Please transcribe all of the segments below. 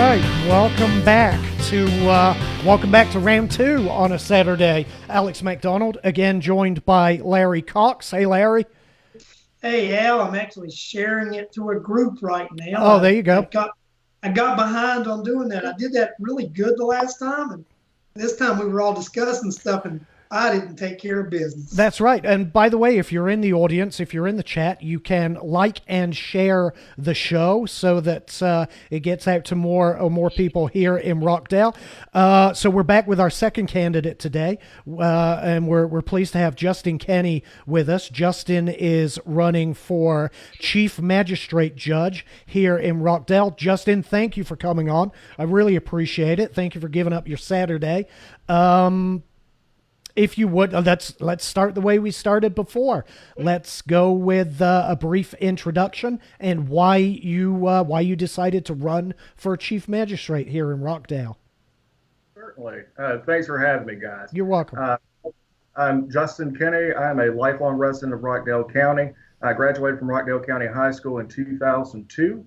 right, welcome back to round two on a Saturday. Alex McDonald again, joined by Larry Cox. Hey, Larry. Hey Al, I'm actually sharing it to a group right now. Oh, there you go. I got behind on doing that. I did that really good the last time, and this time we were all discussing stuff, and I didn't take care of business. That's right. And by the way, if you're in the audience, if you're in the chat, you can like and share the show so that it gets out to more people here in Rockdale. So we're back with our second candidate today, and we're pleased to have Justin Kenney with us. Justin is running for Chief Magistrate Judge here in Rockdale. Justin, thank you for coming on. I really appreciate it. Thank you for giving up your Saturday. If you would, let's start the way we started before. Let's go with a brief introduction and why you decided to run for chief magistrate here in Rockdale. Certainly. Thanks for having me, guys. You're welcome. I'm Justin Kenney. I'm a lifelong resident of Rockdale County. I graduated from Rockdale County High School in 2002.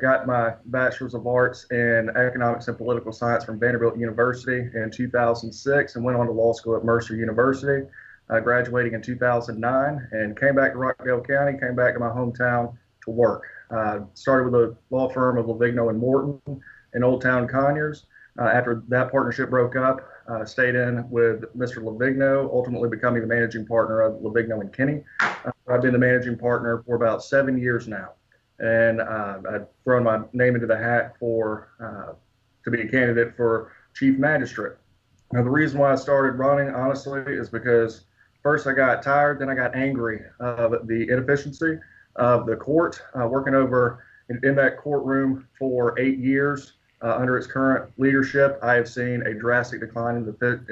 Got my Bachelor's of Arts in Economics and Political Science from Vanderbilt University in 2006 and went on to law school at Mercer University, graduating in 2009, and came back to Rockdale County, came back to my hometown to work. Started with a law firm of Lavigno and Morton in Old Town Conyers. After that partnership broke up, stayed in with Mr. Lavigno, ultimately becoming the managing partner of Lavigno and Kenney. I've been the managing partner for about 7 years now. And I've thrown my name into the hat to be a candidate for chief magistrate. Now, the reason why I started running, honestly, is because first I got tired, then I got angry of the inefficiency of the court. Working over in that courtroom for 8 years under its current leadership, I have seen a drastic decline in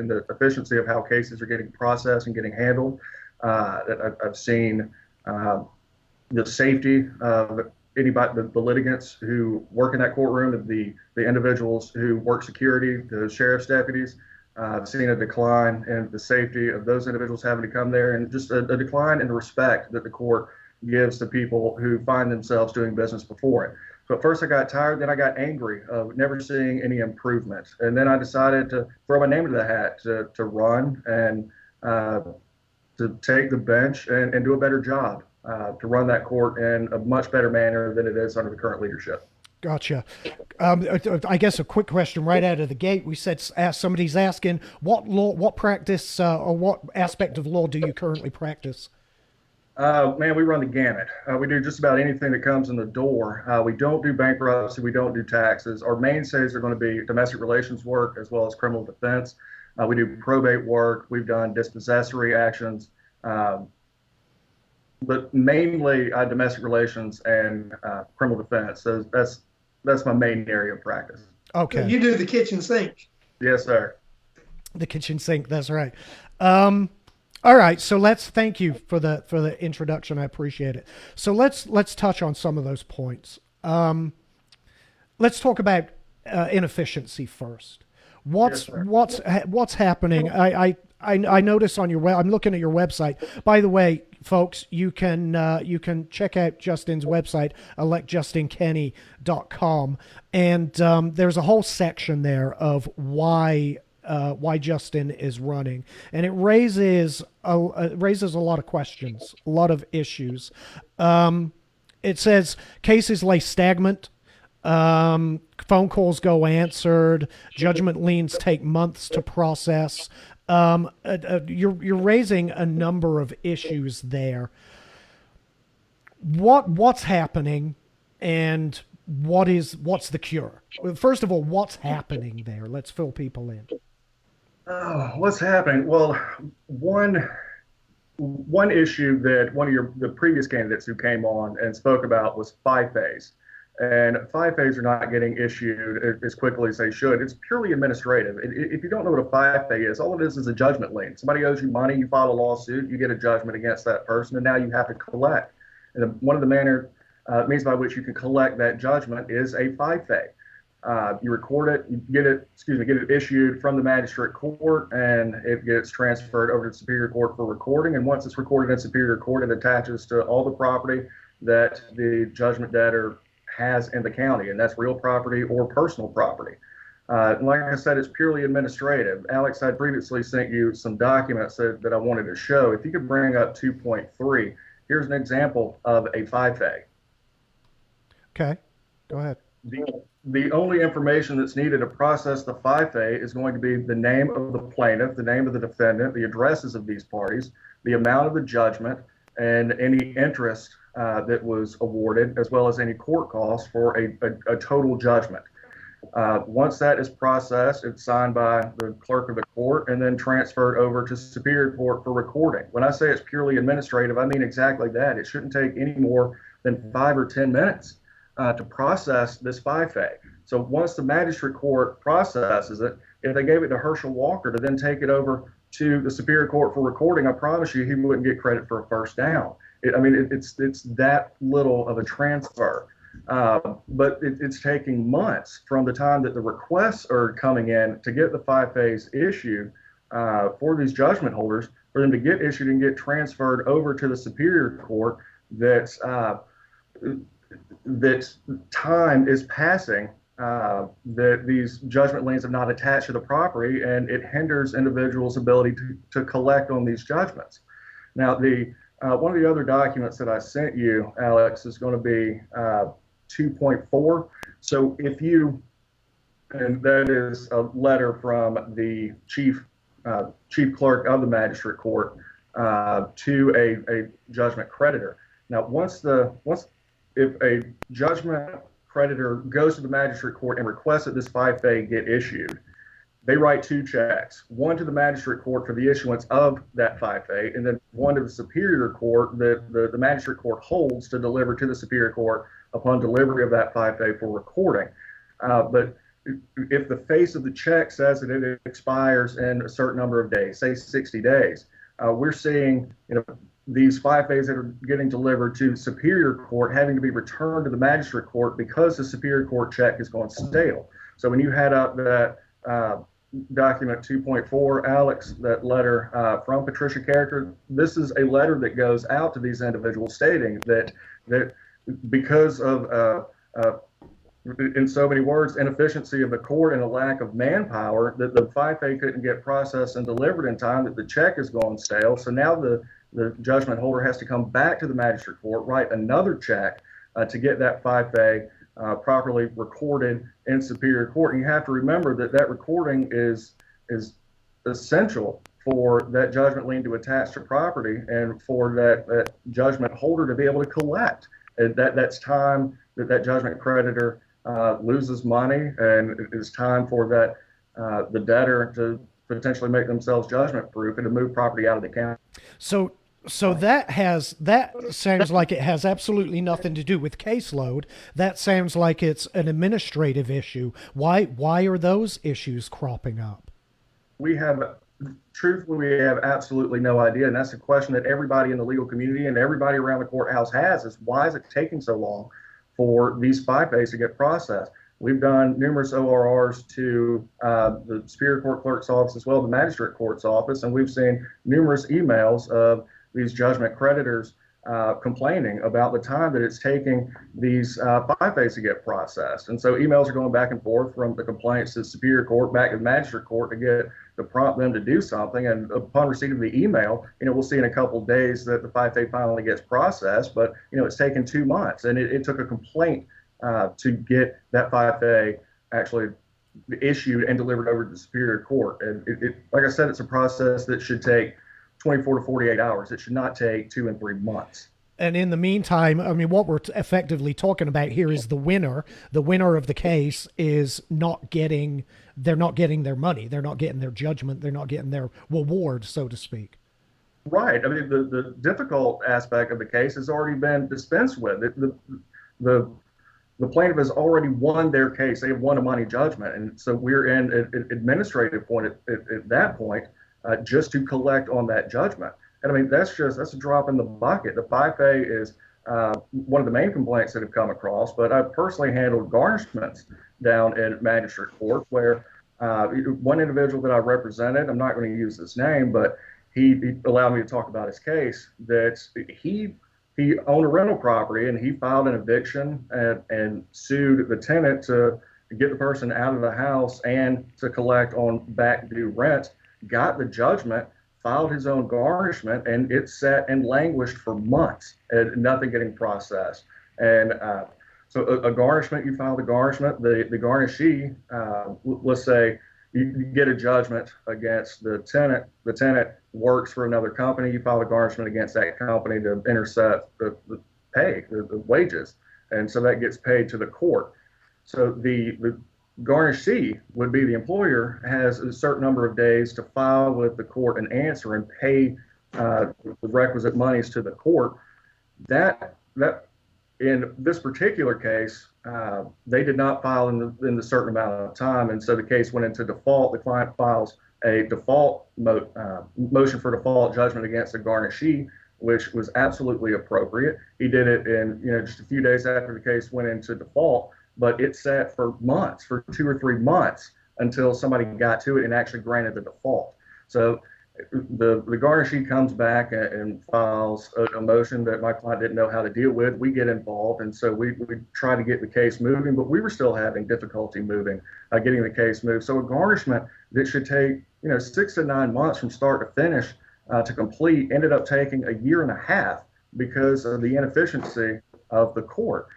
the efficiency of how cases are getting processed and getting handled. I've seen the safety of anybody, the litigants who work in that courtroom, the individuals who work security, the sheriff's deputies. I've seen a decline in the safety of those individuals having to come there, and just a decline in the respect that the court gives to people who find themselves doing business before it. So at first I got tired, then I got angry of never seeing any improvement. And then I decided to throw my name into the hat to run and to take the bench and do a better job. To run that court in a much better manner than it is under the current leadership. Gotcha. I guess a quick question right out of the gate. We said somebody's asking what practice or what aspect of law do you currently practice? Man, we run the gamut. We do just about anything that comes in the door. We don't do bankruptcy. We don't do taxes. Our mainstays are going to be domestic relations work as well as criminal defense. We do probate work. We've done dispossessory actions. But mainly domestic relations and criminal defense. So that's my main area of practice. Okay. You do the kitchen sink. Yes, sir. The kitchen sink. That's right. All right. So thank you for the introduction. I appreciate it. So let's touch on some of those points. Let's talk about inefficiency first. What's happening? I notice on your I'm looking at your website. By the way, folks, you can check out Justin's website, electjustinkenny.com, and there's a whole section there of why Justin is running, and it raises a lot of questions, a lot of issues. It says cases lay stagnant. Phone calls go answered. Judgment liens take months to process. You're raising a number of issues there. What's happening, and what's the cure? First of all, what's happening there? Let's fill people in. Oh, what's happening? Well, one issue that one of the previous candidates who came on and spoke about was 5-phase. And 5-phase are not getting issued as quickly as they should. It's purely administrative. If you don't know what a 5-phase is, all it is a judgment lien. Somebody owes you money, you file a lawsuit, you get a judgment against that person, and now you have to collect. And one of the means by which you can collect that judgment is a 5-phase. You record it, you get it issued from the magistrate court, and it gets transferred over to the Superior Court for recording. And once it's recorded in Superior Court, it attaches to all the property that the judgment debtor has in the county, and that's real property or personal property. Like I said, it's purely administrative. Alex, I previously sent you some documents that I wanted to show. If you could bring up 2.3, here's an example of a 5A. Okay, go ahead. The only information that's needed to process the 5A is going to be the name of the plaintiff, the name of the defendant, the addresses of these parties, the amount of the judgment, and any interest that was awarded, as well as any court costs for a total judgment. Once that is processed, it's signed by the clerk of the court and then transferred over to Superior Court for recording. When I say it's purely administrative, I mean exactly that. It shouldn't take any more than 5 or 10 minutes to process this 5A. So once the magistrate court processes it, if they gave it to Herschel Walker to then take it over to the Superior Court for recording, I promise you he wouldn't get credit for a first down. It's that little of a transfer. But it's taking months from the time that the requests are coming in to get the 5As issued for these judgment holders, for them to get issued and get transferred over to the Superior Court. That time is passing, that these judgment liens have not attached to the property, and it hinders individuals' ability to collect on these judgments. Now, one of the other documents that I sent you, Alex, is going to be 2.4. So and that is a letter from the chief clerk of the magistrate court to a judgment creditor. Now, if a judgment creditor goes to the magistrate court and requests that this 5A get issued, they write 2 checks, one to the magistrate court for the issuance of that 5A, and then one to the Superior Court that the magistrate court holds to deliver to the Superior Court upon delivery of that 5A for recording. But if the face of the check says that it expires in a certain number of days, say 60 days, we're seeing these 5As that are getting delivered to Superior Court having to be returned to the magistrate court because the Superior Court check is going stale. So when you had up that document 2.4, Alex, that letter from Patricia Carricker, this is a letter that goes out to these individuals stating that because of, in so many words, inefficiency of the court and a lack of manpower, that the 5A couldn't get processed and delivered in time, that the check is going stale. So now the judgment holder has to come back to the magistrate court, write another check to get that 5A properly recorded in Superior Court. And you have to remember that recording is essential for that judgment lien to attach to property and for that judgment holder to be able to collect. And that's time that judgment creditor loses money, and it's time for the debtor to potentially make themselves judgment proof and to move property out of the county. So that sounds like it has absolutely nothing to do with caseload. That sounds like it's an administrative issue. Why are those issues cropping up? Truthfully, we have absolutely no idea, and that's a question that everybody in the legal community and everybody around the courthouse has: is why is it taking so long for these 5As to get processed? We've done numerous ORRs to the Superior Court Clerk's office as well as the Magistrate Court's office, and we've seen numerous emails of these judgment creditors complaining about the time that it's taking these 5As to get processed. And so emails are going back and forth from the complaints to the Superior Court back to the Magistrate Court to prompt them to do something. And upon receipt of the email, we'll see in a couple of days that the 5A finally gets processed, but it's taken 2 months, and it took a complaint to get that 5A actually issued and delivered over to the Superior Court. And like I said, it's a process that should take 24 to 48 hours. It should not take 2 and 3 months. And in the meantime, what we're effectively talking about here is the winner. The winner of the case is they're not getting their money. They're not getting their judgment. They're not getting their reward, so to speak. Right. The difficult aspect of the case has already been dispensed with. The plaintiff has already won their case. They have won a money judgment. And so we're in an administrative point at that point, just to collect on that judgment. And that's a drop in the bucket. The 5A is one of the main complaints that have come across, but I've personally handled garnishments down in magistrate court where one individual that I represented, I'm not going to use his name, but he allowed me to talk about his case, that he he owned a rental property and he filed an eviction and sued the tenant to get the person out of the house and to collect on back due rent, got the judgment, filed his own garnishment, and it sat and languished for months and nothing getting processed. And so a garnishment, you file the garnishment, the garnishee, let's say you get a judgment against the tenant works for another company, you file a garnishment against that company to intercept the pay, the wages. And so that gets paid to the court. So the garnishee would be the employer has a certain number of days to file with the court an answer and pay the requisite monies to the court. That in this particular case, they did not file in the certain amount of time, and so the case went into default. The client files a default motion for default judgment against the garnishee, which was absolutely appropriate. He did it in just a few days after the case went into default, but it sat for months, for 2 or 3 months, until somebody got to it and actually granted the default. So the garnishee comes back and files a motion that my client didn't know how to deal with. We get involved, and so we try to get the case moving, but we were still having difficulty getting the case moved. So a garnishment that should take 6 to 9 months from start to finish to complete ended up taking a year and a half because of the inefficiency of the court.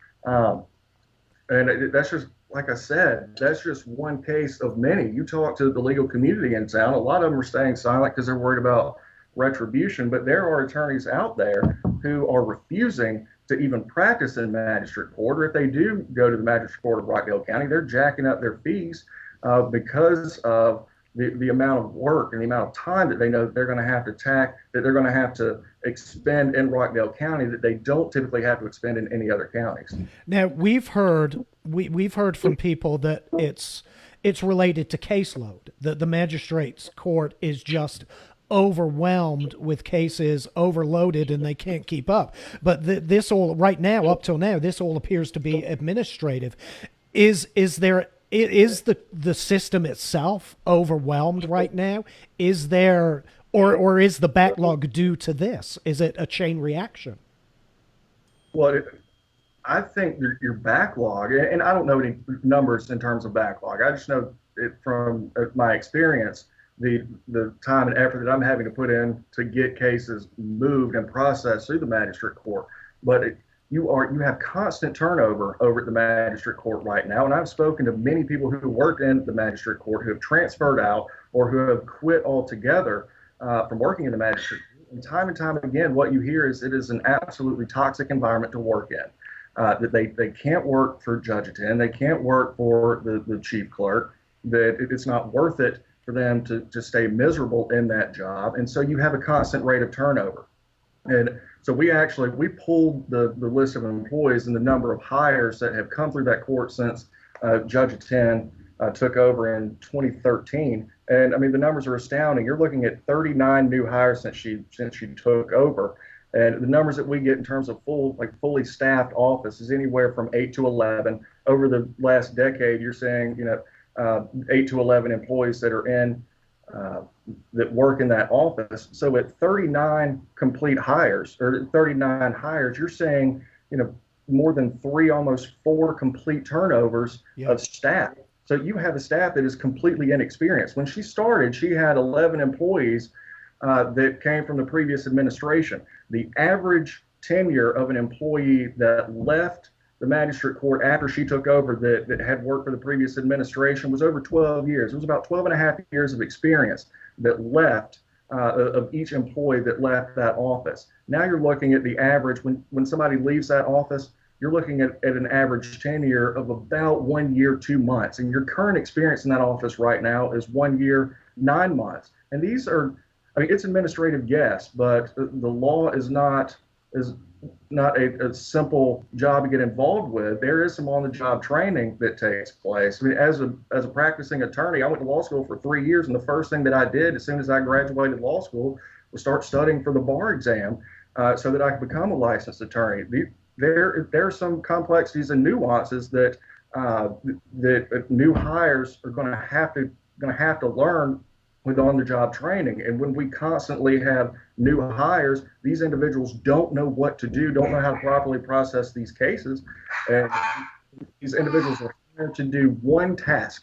And that's just, like I said, that's just one case of many. You talk to the legal community in town, a lot of them are staying silent because they're worried about retribution, but there are attorneys out there who are refusing to even practice in magistrate court, or if they do go to the magistrate court of Rockdale County, they're jacking up their fees because of the amount of work and the amount of time that they know that they're going to have to expend in Rockdale County that they don't typically have to expend in any other counties. Now we've heard from people that it's related to caseload. The magistrate's court is just overwhelmed with cases, overloaded, and they can't keep up. But this all right now, up till now, this all appears to be administrative. Is the system itself overwhelmed right now? Is there, or is the backlog due to this? Is it a chain reaction? Well, I think your backlog, and I don't know any numbers in terms of backlog. I just know it from my experience, the time and effort that I'm having to put in to get cases moved and processed through the magistrate court. But you have constant turnover over at the magistrate court right now. And I've spoken to many people who work in the magistrate court who have transferred out or who have quit altogether from working in the magistrate court. And time again, what you hear is it is an absolutely toxic environment to work in. That they can't work for Judge Attend, they can't work for the chief clerk, that it's not worth it for them to stay miserable in that job. And so you have a constant rate of turnover. And so we pulled the list of employees and the number of hires that have come through that court since Judge Attend took over in 2013. And I mean, the numbers are astounding. You're looking at 39 new hires since she took over. And the numbers that we get in terms of fully staffed office is anywhere from 8 to 11. Over the last decade, you're saying, 8 to 11 employees that are in that work in that office. So at 39 complete hires, or 39 hires, you're saying, more than 3, almost 4 complete turnovers of staff. So you have a staff that is completely inexperienced. When she started, she had 11 employees that came from the previous administration. The average tenure of an employee that left the magistrate court after she took over that had worked for the previous administration was over 12 years. It was about 12 and a half years of experience that left of each employee that left that office. Now you're looking at the average, when somebody leaves that office, you're looking at an average tenure of about 1 year, 2 months. And your current experience in that office right now is 1 year, 9 months. And these are, it's administrative, yes, but the law is not a simple job to get involved with. There is some on-the-job training that takes place. I mean, as a practicing attorney, I went to law school for 3 years, and the first thing that I did as soon as I graduated law school was start studying for the bar exam so that I could become a licensed attorney. There are some complexities and nuances that new hires are going to have to learn with on-the-job training. And when we constantly have new hires, these individuals don't know what to do, don't know how to properly process these cases. And these individuals are hired to do one task.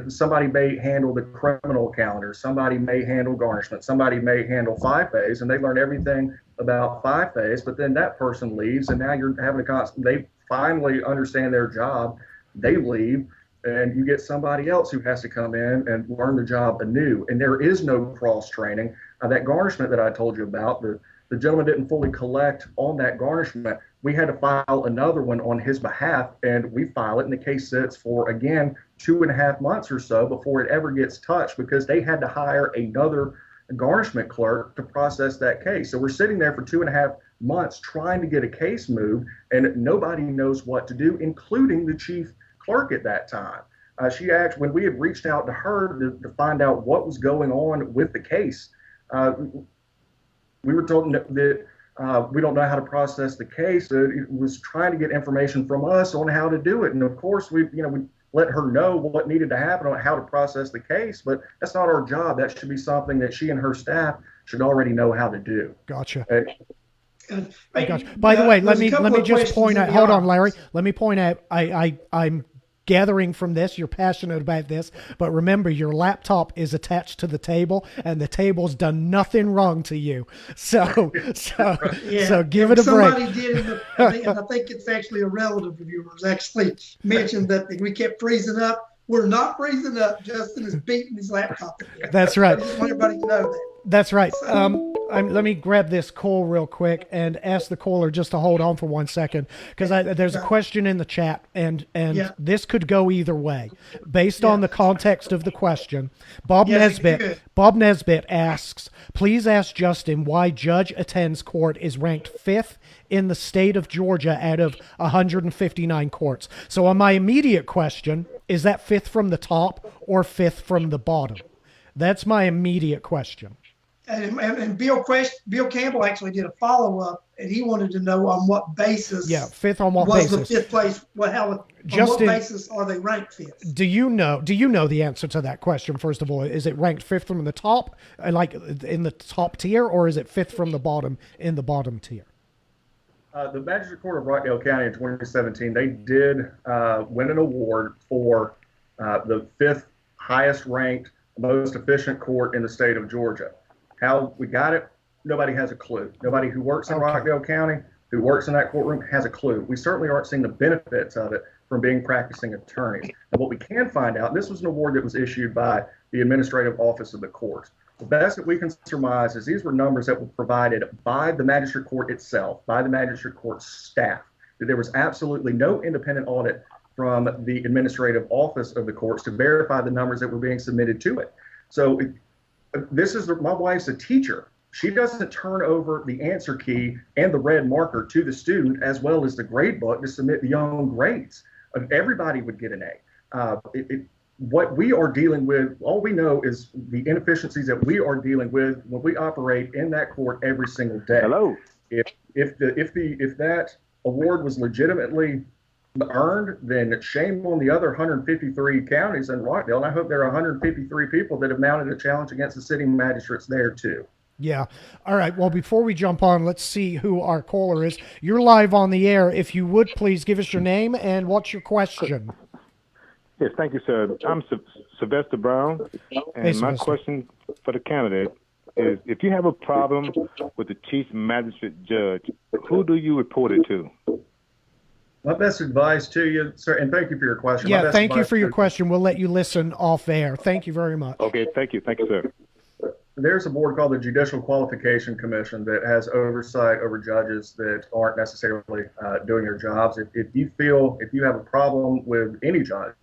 Somebody may handle the criminal calendar, somebody may handle garnishment, somebody may handle 5 days, and they learn everything about 5 days, but then that person leaves, and now you're having a constant, they finally understand their job, they leave, and you get somebody else who has to come in and learn the job anew. And there is no cross training. That garnishment that I told you about, the gentleman didn't fully collect on that garnishment. We had to file another one on his behalf, and we file it, and the case sits for, again, 2.5 months or so before it ever gets touched, because they had to hire another garnishment clerk to process that case. So we're sitting there for 2.5 months trying to get a case moved, and nobody knows what to do, including the chief clerk at that time. She actually, when we had reached out to her to find out what was going on with the case, we were told that we don't know how to process the case. It was trying to get information from us on how to do it, and of course we let her know what needed to happen on how to process the case. But that's not our job. That should be something that she and her staff should already know how to do. Gotcha. And, Gotcha. By the way, let me just point out. Hold on, Larry. Let me point out. I'm gathering from this you're passionate about this, but remember, your laptop is attached to the table, and the table's done nothing wrong to you. So give it a break. Somebody did, and I think it's actually a relative of yours actually mentioned that we kept freezing up. We're not freezing up. Justin is beating his laptop again. That's right. I just want everybody to know that. That's right. Let me grab this call real quick and ask the caller just to hold on for 1 second, because there's a question in the chat, and this could go either way based on the context of the question. Bob Nesbitt asks, please ask Justin why Judge Attend's court is ranked 5th in the state of Georgia out of 159 courts. So on my immediate question, is that 5th from the top or 5th from the bottom? That's my immediate question. And Bill Campbell actually did a follow-up, and he wanted to know on what basis. Yeah, 5th on what was basis? The 5th place? On Justin, what basis are they ranked 5th? Do you know the answer to that question? First of all, is it ranked 5th from the top, like in the top tier, or is it 5th from the bottom in the bottom tier? The Magistrate Court of Rockdale County in 2017, they did win an award for the 5th highest ranked, most efficient court in the state of Georgia. How we got it, nobody has a clue. Nobody who works in Rockdale County, who works in that courtroom, has a clue. We certainly aren't seeing the benefits of it from being practicing attorneys. And what we can find out, this was an award that was issued by the Administrative Office of the Court. The best that we can surmise is these were numbers that were provided by the Magistrate Court itself, by the Magistrate Court staff. That there was absolutely no independent audit from the Administrative Office of the courts to verify the numbers that were being submitted to it. So my wife's a teacher. She doesn't turn over the answer key and the red marker to the student as well as the grade book to submit the own grades. Everybody would get an A. What we are dealing with, all we know is the inefficiencies that we are dealing with when we operate in that court every single day. Hello. If that award was legitimately earned, then shame on the other 153 counties in Rockdale. And I hope there are 153 people that have mounted a challenge against the sitting magistrates there too. Yeah. All right. Well, before we jump on, let's see who our caller is. You're live on the air. If you would, please give us your name and what's your question? Yes, thank you, sir. I'm Sylvester Brown, and my question for the candidate is, if you have a problem with the chief magistrate judge, who do you report it to? My best advice to you, sir, and thank you for your question. Yeah, thank you for your question. We'll let you listen off air. Thank you very much. Okay, thank you. Thank you, sir. There's a board called the Judicial Qualification Commission that has oversight over judges that aren't necessarily doing their jobs. If you have a problem with any judge,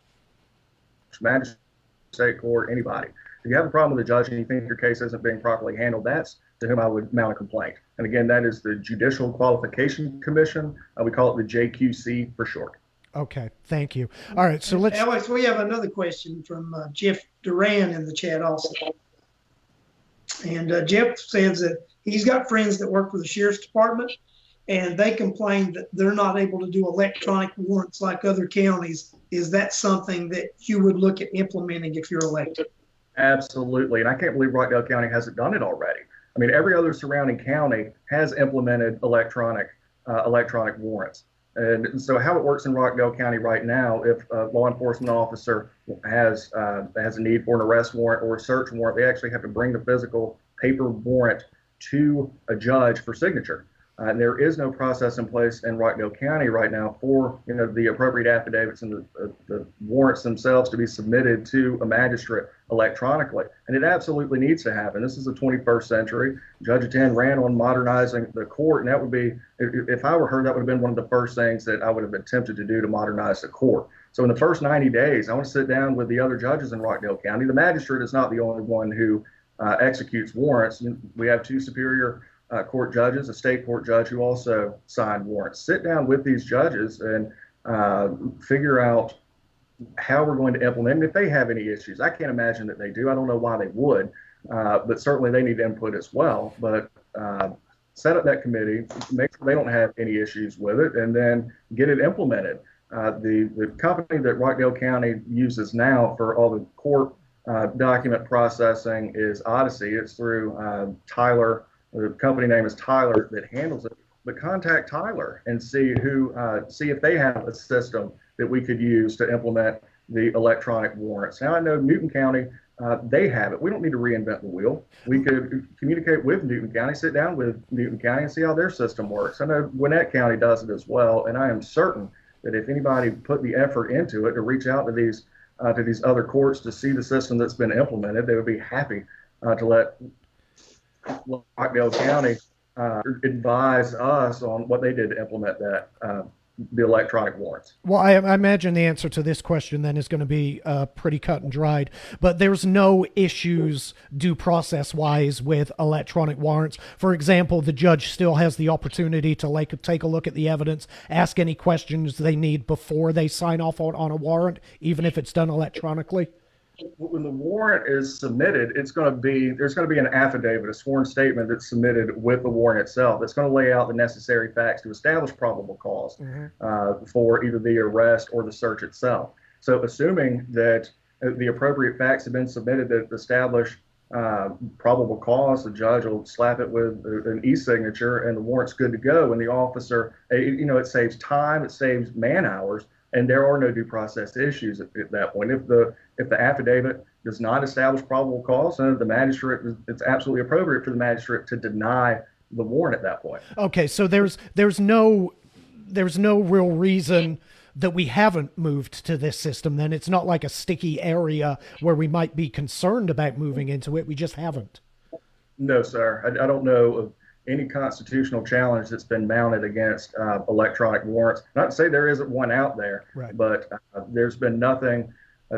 magistrate, state court, anybody, if you have a problem with a judge and you think your case isn't being properly handled, that's to whom I would mount a complaint. And again, that is the Judicial Qualification Commission. We call it the JQC for short. Okay, thank you. All right, so let's... Alex, we have another question from Jeff Duran in the chat also. And Jeff says that he's got friends that work for the Sheriff's Department, and they complain that they're not able to do electronic warrants like other counties. Is that something that you would look at implementing if you're elected? Absolutely. And I can't believe Rockdale County hasn't done it already. I mean, every other surrounding county has implemented electronic warrants. And so how it works in Rockdale County right now, if a law enforcement officer has a need for an arrest warrant or a search warrant, they actually have to bring the physical paper warrant to a judge for signature. And there is no process in place in Rockdale County right now for the appropriate affidavits and the warrants themselves to be submitted to a magistrate electronically. And it absolutely needs to happen. This is the 21st century. Judge Attend ran on modernizing the court, and that would be, if I were her, that would have been one of the first things that I would have attempted to do to modernize the court. So in the first 90 days, I want to sit down with the other judges in Rockdale County. The magistrate is not the only one who executes warrants. We have two superior court judges, a state court judge who also signed warrants. Sit down with these judges and figure out how we're going to implement. And if they have any issues, I can't imagine that they do. I don't know why they would, but certainly they need input as well. But set up that committee, make sure they don't have any issues with it, and then get it implemented. The company that Rockdale County uses now for all the court document processing is Odyssey. It's through Tyler. The company name is Tyler that handles it. But contact Tyler and see if they have a system that we could use to implement the electronic warrants. Now I know Newton County, they have it. We don't need to reinvent the wheel. We could communicate with Newton County, sit down with Newton County and see how their system works. I know Gwinnett County does it as well, and I am certain that if anybody put the effort into it to reach out to these other courts to see the system that's been implemented, they would be happy to let Rockdale County advise us on what they did to implement that, the electronic warrants. Well, I imagine the answer to this question then is going to be pretty cut and dried, but there's no issues due process wise with electronic warrants. For example, the judge still has the opportunity to take a look at the evidence, ask any questions they need before they sign off on a warrant, even if it's done electronically. When the warrant is submitted, there's going to be an affidavit, a sworn statement that's submitted with the warrant itself. That's going to lay out the necessary facts to establish probable cause for either the arrest or the search itself. So assuming that the appropriate facts have been submitted that establish probable cause, the judge will slap it with an e-signature and the warrant's good to go. And the officer, it saves time, it saves man hours, and there are no due process issues at that point. If the affidavit does not establish probable cause, then the magistrate, it's absolutely appropriate for the magistrate to deny the warrant at that point. Okay, so there's no real reason that we haven't moved to this system. Then it's not like a sticky area where we might be concerned about moving into it. We just haven't. No, sir. I don't know of any constitutional challenge that's been mounted against electronic warrants. Not to say there isn't one out there, right, but there's been nothing.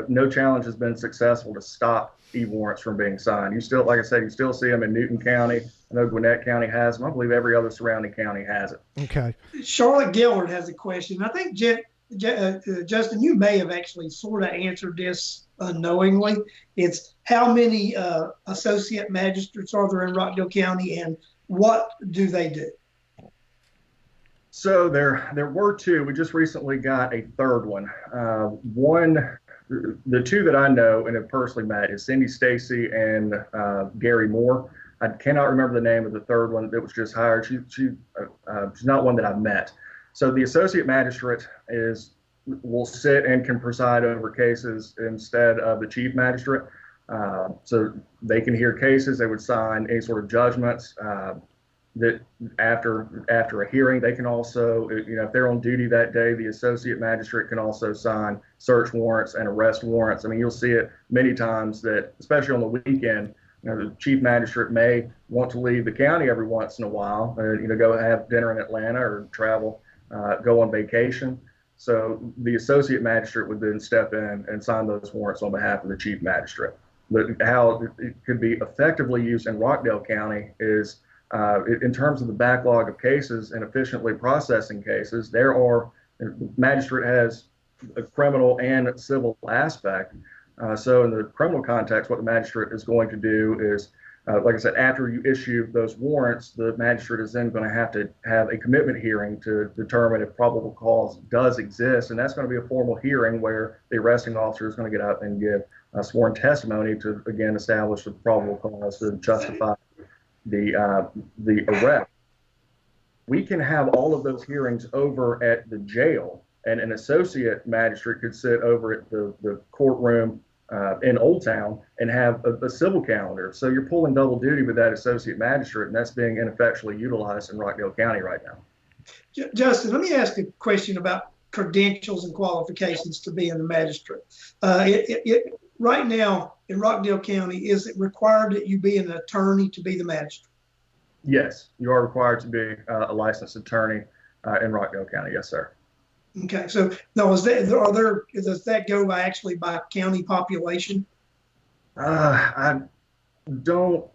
No challenge has been successful to stop e-warrants from being signed. You still, like I said, you still see them in Newton County. I know Gwinnett County has them. I believe every other surrounding county has it. Okay. Charlotte Gillard has a question. I think, Justin, you may have actually sort of answered this unknowingly. It's how many associate magistrates are there in Rockdale County, and what do they do? So there were two. We just recently got a third one. The two that I know and have personally met is Cindy Stacy and Gary Moore. I cannot remember the name of the third one that was just hired. She's not one that I've met. So the associate magistrate will sit and can preside over cases instead of the chief magistrate. So they can hear cases. They would sign any sort of judgments. That after a hearing, they can also, if they're on duty that day, the associate magistrate can also sign search warrants and arrest warrants. I mean, you'll see it many times that, especially on the weekend, the chief magistrate may want to leave the county every once in a while, or, go have dinner in Atlanta or travel, go on vacation. So the associate magistrate would then step in and sign those warrants on behalf of the chief magistrate. But how it could be effectively used in Rockdale County is, in terms of the backlog of cases and efficiently processing cases, the magistrate has a criminal and civil aspect. So in the criminal context, what the magistrate is going to do is like I said, after you issue those warrants, the magistrate is then going to have a commitment hearing to determine if probable cause does exist. And that's going to be a formal hearing where the arresting officer is going to get up and give sworn testimony to, again, establish the probable cause to justify the arrest. We can have all of those hearings over at the jail, and an associate magistrate could sit over at the courtroom in Old Town and have a civil calendar. So you're pulling double duty with that associate magistrate, and that's being ineffectually utilized in Rockdale County right now. Justin, let me ask a question about credentials and qualifications to be in the magistrate. Right now in Rockdale County, is it required that you be an attorney to be the magistrate? Yes, you are required to be a licensed attorney in Rockdale County. Yes, sir. Okay, so now does that go by county population? I don't.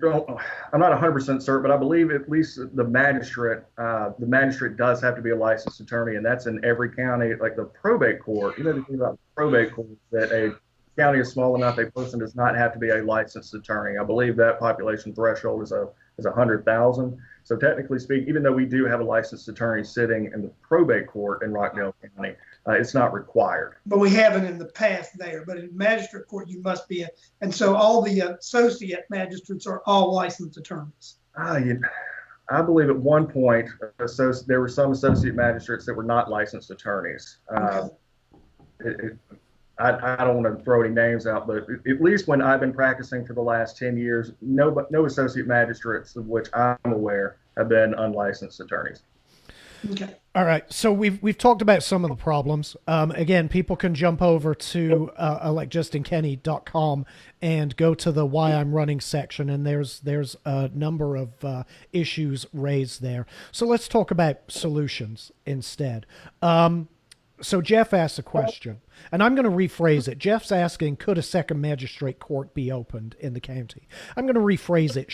I'm not 100% certain, but I believe at least the magistrate does have to be a licensed attorney, and that's in every county. Like the probate court, the thing about the probate court that a county is small enough a person does not have to be a licensed attorney. I believe that population threshold is 100,000. So technically speaking, even though we do have a licensed attorney sitting in the probate court in Rockdale County, it's not required. But we haven't in the past there. But in magistrate court, you must be. And so all the associate magistrates are all licensed attorneys. I believe at one point there were some associate magistrates that were not licensed attorneys. Okay. I don't want to throw any names out, but at least when I've been practicing for the last 10 years, no associate magistrates of which I'm aware have been unlicensed attorneys. Okay. All right. So we've talked about some of the problems. Again, people can jump over to like JustinKenney.com and go to the Why I'm Running section, and there's a number of issues raised there. So let's talk about solutions instead. So Jeff asked a question, and I'm going to rephrase it. Jeff's asking, could a second magistrate court be opened in the county? I'm going to rephrase it.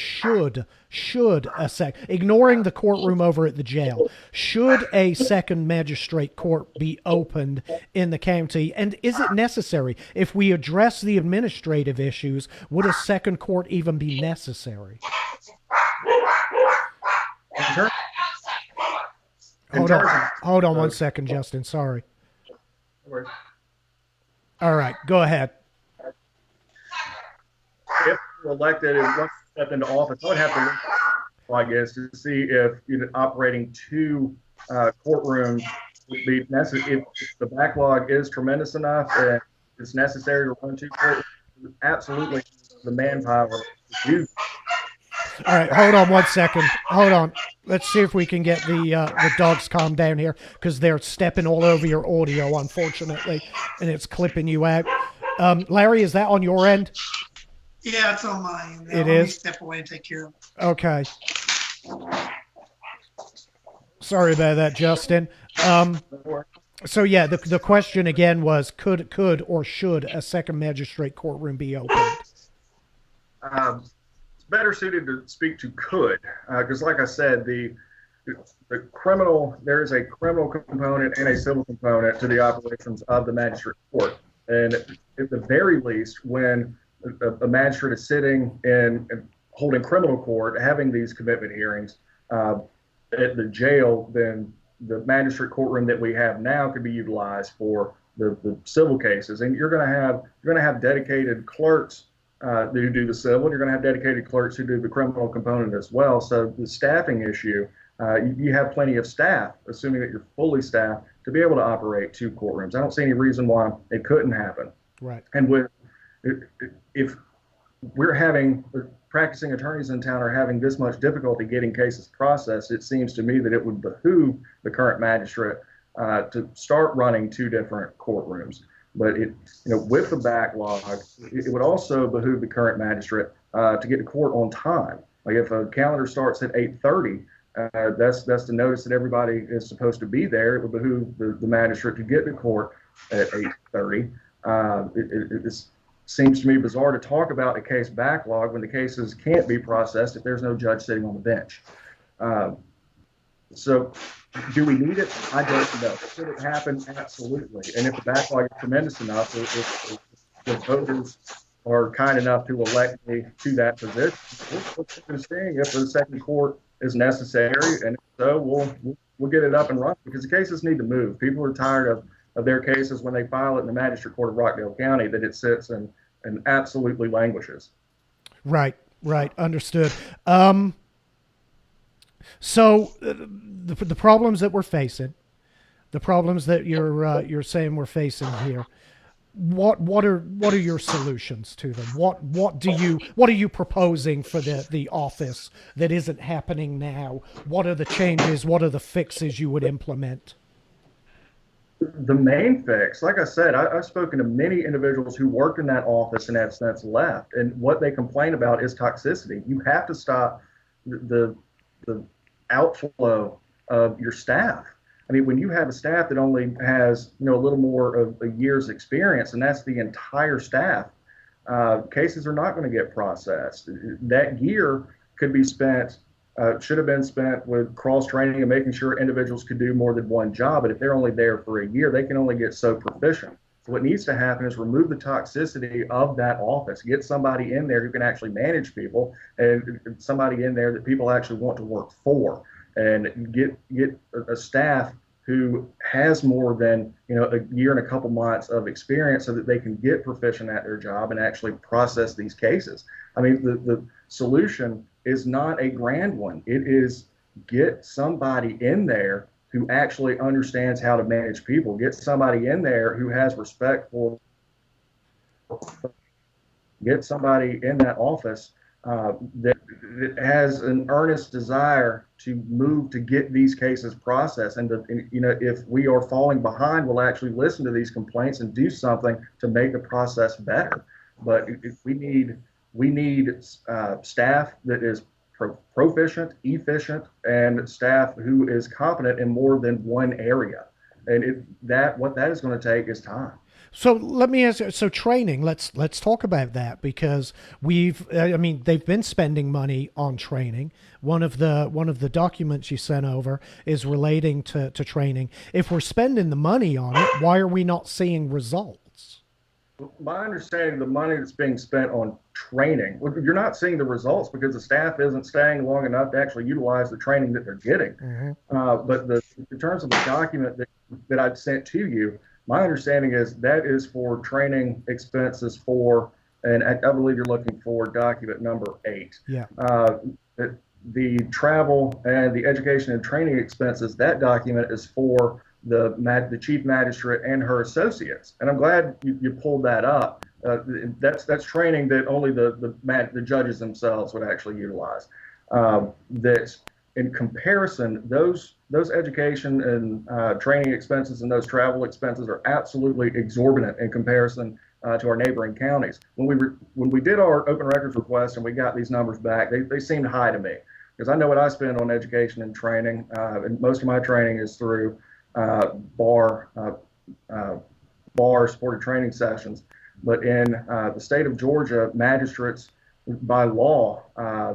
Ignoring the courtroom over at the jail, should a second magistrate court be opened in the county? And is it necessary? If we address the administrative issues, would a second court even be necessary? Hold on 1 second, Justin. Sorry. All right, go ahead. If you're elected and once you step into office, I would have to look, I guess, to see if operating two courtrooms would be necessary. If the backlog is tremendous enough and it's necessary to run two courtrooms, absolutely the manpower to do. All right, hold on 1 second. Hold on. Let's see if we can get the dogs calmed down here, because they're stepping all over your audio, unfortunately, and it's clipping you out. Larry, is that on your end? Yeah, it's on my end. Let me step away and take care of it. Okay. Sorry about that, Justin. So yeah, the question again was, could or should a second magistrate courtroom be opened? Better suited to speak to could, because like I said, there is a criminal component and a civil component to the operations of the magistrate court. And at the very least, when a magistrate is sitting and holding criminal court, having these commitment hearings at the jail, then the magistrate courtroom that we have now could be utilized for the civil cases. And you're going to have dedicated clerks who do the civil. You're going to have dedicated clerks who do the criminal component as well. So the staffing issue, you have plenty of staff, assuming that you're fully staffed, to be able to operate two courtrooms. I don't see any reason why it couldn't happen. Right. And if we're having practicing attorneys in town are having this much difficulty getting cases processed, it seems to me that it would behoove the current magistrate to start running two different courtrooms. But with the backlog, it would also behoove the current magistrate to get to court on time. Like if a calendar starts at 8:30, that's the notice that everybody is supposed to be there. It would behoove the magistrate to get to court at 8:30. It seems to me bizarre to talk about a case backlog when the cases can't be processed if there's no judge sitting on the bench. So do we need it? I don't know. Should it happen? Absolutely. And if the backlog is tremendous enough, if the voters are kind enough to elect me to that position. We're looking to seeing if the second court is necessary, and if so, we'll get it up and running because the cases need to move. People are tired of their cases when they file it in the magistrate court of Rockdale County that it sits and absolutely languishes. Right, understood. So the problems that we're facing, the problems that you're saying we're facing here, what are your solutions to them? What are you proposing for the office that isn't happening now? What are the changes? What are the fixes you would implement? The main fix, like I said, I've spoken to many individuals who worked in that office and have since left, and what they complain about is toxicity. You have to stop the outflow of your staff. I mean, when you have a staff that only has a little more of a year's experience, and that's the entire staff, cases are not going to get processed. That year could be spent. Should have been spent with cross training and making sure individuals could do more than one job. But if they're only there for a year, they can only get so proficient. So what needs to happen is remove the toxicity of that office, get somebody in there who can actually manage people, and somebody in there that people actually want to work for, and get a staff who has more than a year and a couple months of experience so that they can get proficient at their job and actually process these cases. I mean, the solution is not a grand one. It is get somebody in there who actually understands how to manage people. Get somebody in there who has respect for. Get somebody in that office that has an earnest desire to move to get these cases processed. And if we are falling behind, we'll actually listen to these complaints and do something to make the process better. But we need staff that is proficient, efficient, and staff who is competent in more than one area. And what that is going to take is time. So let me ask you, so training, let's talk about that, because they've been spending money on training. One of the documents you sent over is relating to training. If we're spending the money on it, why are we not seeing results? My understanding of the money that's being spent on training, you're not seeing the results because the staff isn't staying long enough to actually utilize the training that they're getting. Mm-hmm. But in terms of the document that I've sent to you, my understanding is that is for training expenses and I believe you're looking for document number 8. Yeah. The travel and the education and training expenses, that document is for the chief magistrate and her associates. And I'm glad you pulled that up. That's training that only the judges themselves would actually utilize. That in comparison, those education and training expenses and those travel expenses are absolutely exorbitant in comparison to our neighboring counties. When we did our open records request and we got these numbers back, they seemed high to me, because I know what I spend on education and training, and most of my training is through bar supported training sessions. But in the state of Georgia, magistrates, by law,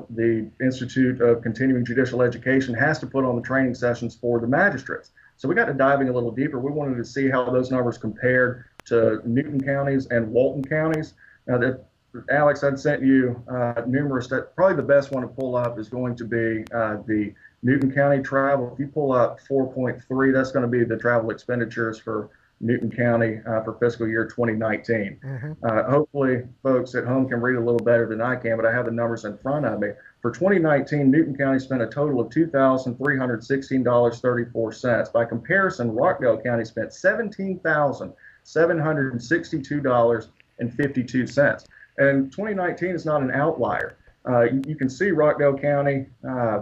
the Institute of Continuing Judicial Education has to put on the training sessions for the magistrates. So we got to diving a little deeper. We wanted to see how those numbers compared to Newton counties and Walton counties. Now, Alex, I'd sent you numerous. Probably the best one to pull up is going to be the Newton County travel. If you pull up 4.3, that's going to be the travel expenditures for Newton County for fiscal year 2019. Mm-hmm. Hopefully, folks at home can read a little better than I can, but I have the numbers in front of me. For 2019, Newton County spent a total of $2,316.34. By comparison, Rockdale County spent $17,762.52. And 2019 is not an outlier. You can see Rockdale County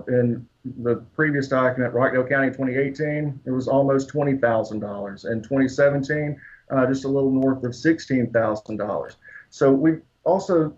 in the previous document. Rockdale County in 2018, it was almost $20,000. In 2017, just a little north of $16,000. So we also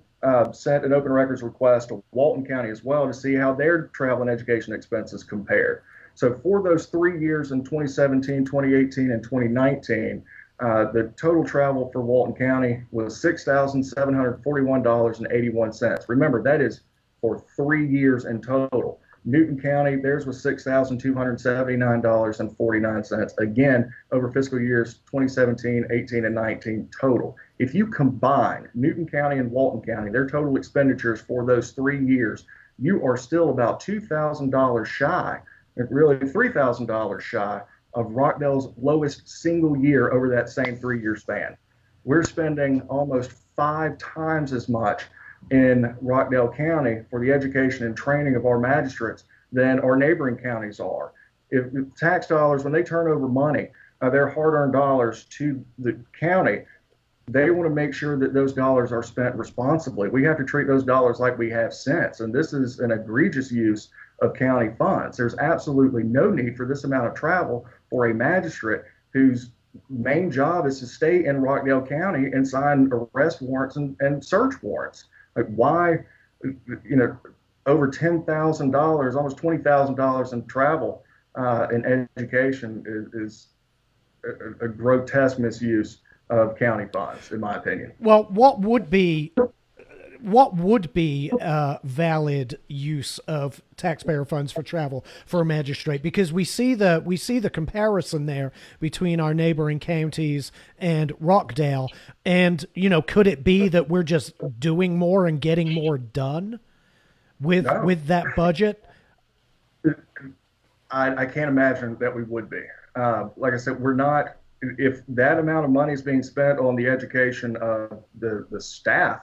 sent an open records request to Walton County as well to see how their travel and education expenses compared. So for those 3 years in 2017, 2018, and 2019, the total travel for Walton County was $6,741.81. Remember, that is for 3 years in total. Newton County, theirs was $6,279.49. Again, over fiscal years 2017, 18, and 19 total. If you combine Newton County and Walton County, their total expenditures for those 3 years, you are still about $2,000 shy, really $3,000 shy of Rockdale's lowest single year over that same 3 year span. We're spending almost 5 times as much in Rockdale County for the education and training of our magistrates than our neighboring counties are. If tax dollars, when they turn over money, their hard-earned dollars to the county, they want to make sure that those dollars are spent responsibly. We have to treat those dollars like we have cents, and this is an egregious use of county funds. There's absolutely no need for this amount of travel for a magistrate whose main job is to stay in Rockdale County and sign arrest warrants and search warrants. Like, why, over $10,000, almost $20,000 in travel in education is a grotesque misuse of county funds, in my opinion. Well, what would be valid use of taxpayer funds for travel for a magistrate? Because we see the comparison there between our neighboring counties and Rockdale, and could it be that we're just doing more and getting more done with that budget? I can't imagine that we would be. Like I said, we're not. If that amount of money is being spent on the education of the staff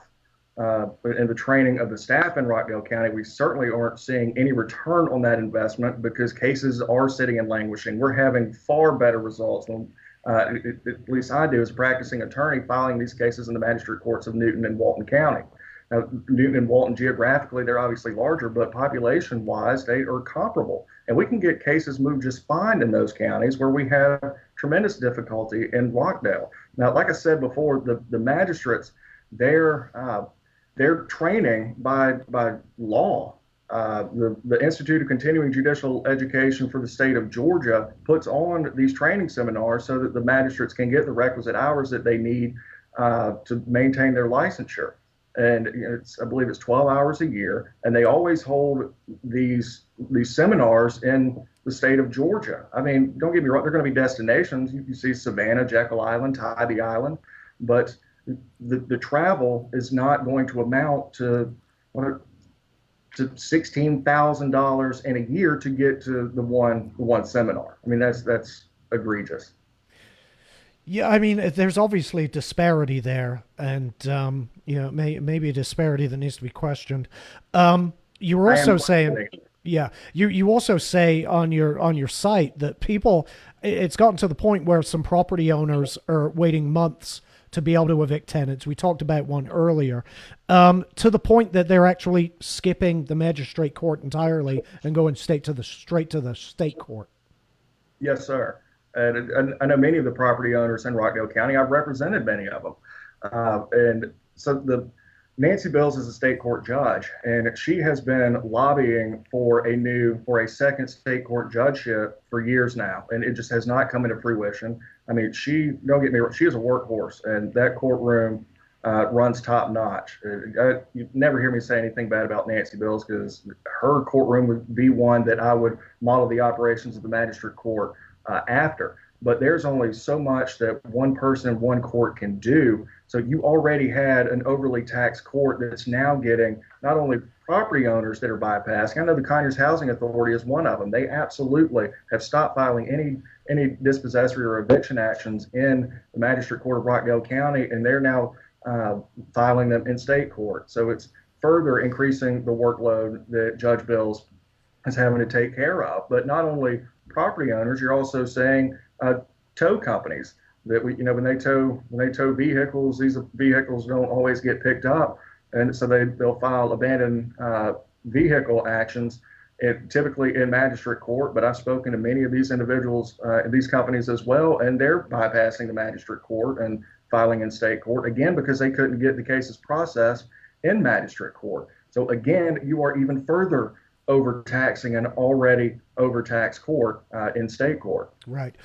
and the training of the staff in Rockdale County, we certainly aren't seeing any return on that investment because cases are sitting and languishing. We're having far better results than, at least I do as a practicing attorney, filing these cases in the magistrate courts of Newton and Walton County. Now, Newton and Walton, geographically, they're obviously larger, but population-wise, they are comparable. And we can get cases moved just fine in those counties where we have tremendous difficulty in Rockdale. Now, like I said before, the magistrates, they're training by law. The Institute of Continuing Judicial Education for the state of Georgia puts on these training seminars so that the magistrates can get the requisite hours that they need to maintain their licensure. And I believe it's 12 hours a year, and they always hold these seminars in the state of Georgia. I mean, don't get me wrong, they're going to be destinations. You see Savannah, Jekyll Island, Tybee Island, but the travel is not going to amount to $16,000 in a year to get to the one seminar. I mean, that's egregious. Yeah, I mean, there's obviously disparity there, and maybe a disparity that needs to be questioned. You were also saying, yeah, you also say on your site that people, it's gotten to the point where some property owners are waiting months to be able to evict tenants. We talked about one earlier, to the point that they're actually skipping the magistrate court entirely and going straight to the state court. Yes, sir. And I know many of the property owners in Rockdale County. I've represented many of them. And so Nancy Bills is a state court judge, and she has been lobbying for a second state court judgeship for years now, and it just has not come into fruition. I mean, don't get me wrong, she is a workhorse, and that courtroom runs top notch. You never hear me say anything bad about Nancy Bills because her courtroom would be one that I would model the operations of the magistrate court after. But there's only so much that one person, one court can do. So you already had an overly taxed court that's now getting not only property owners that are bypassing. I know the Conyers Housing Authority is one of them. They absolutely have stopped filing any dispossessory or eviction actions in the magistrate court of Rockdale County, and they're now filing them in state court. So it's further increasing the workload that Judge Bills is having to take care of. But not only property owners, you're also saying tow companies that when they tow vehicles, these vehicles don't always get picked up, and so they'll file abandoned vehicle actions, typically in magistrate court. But I've spoken to many of these individuals, these companies as well, and they're bypassing the magistrate court and filing in state court again because they couldn't get the cases processed in magistrate court. So again, you are even further overtaxing an already overtaxed court in state court. Right.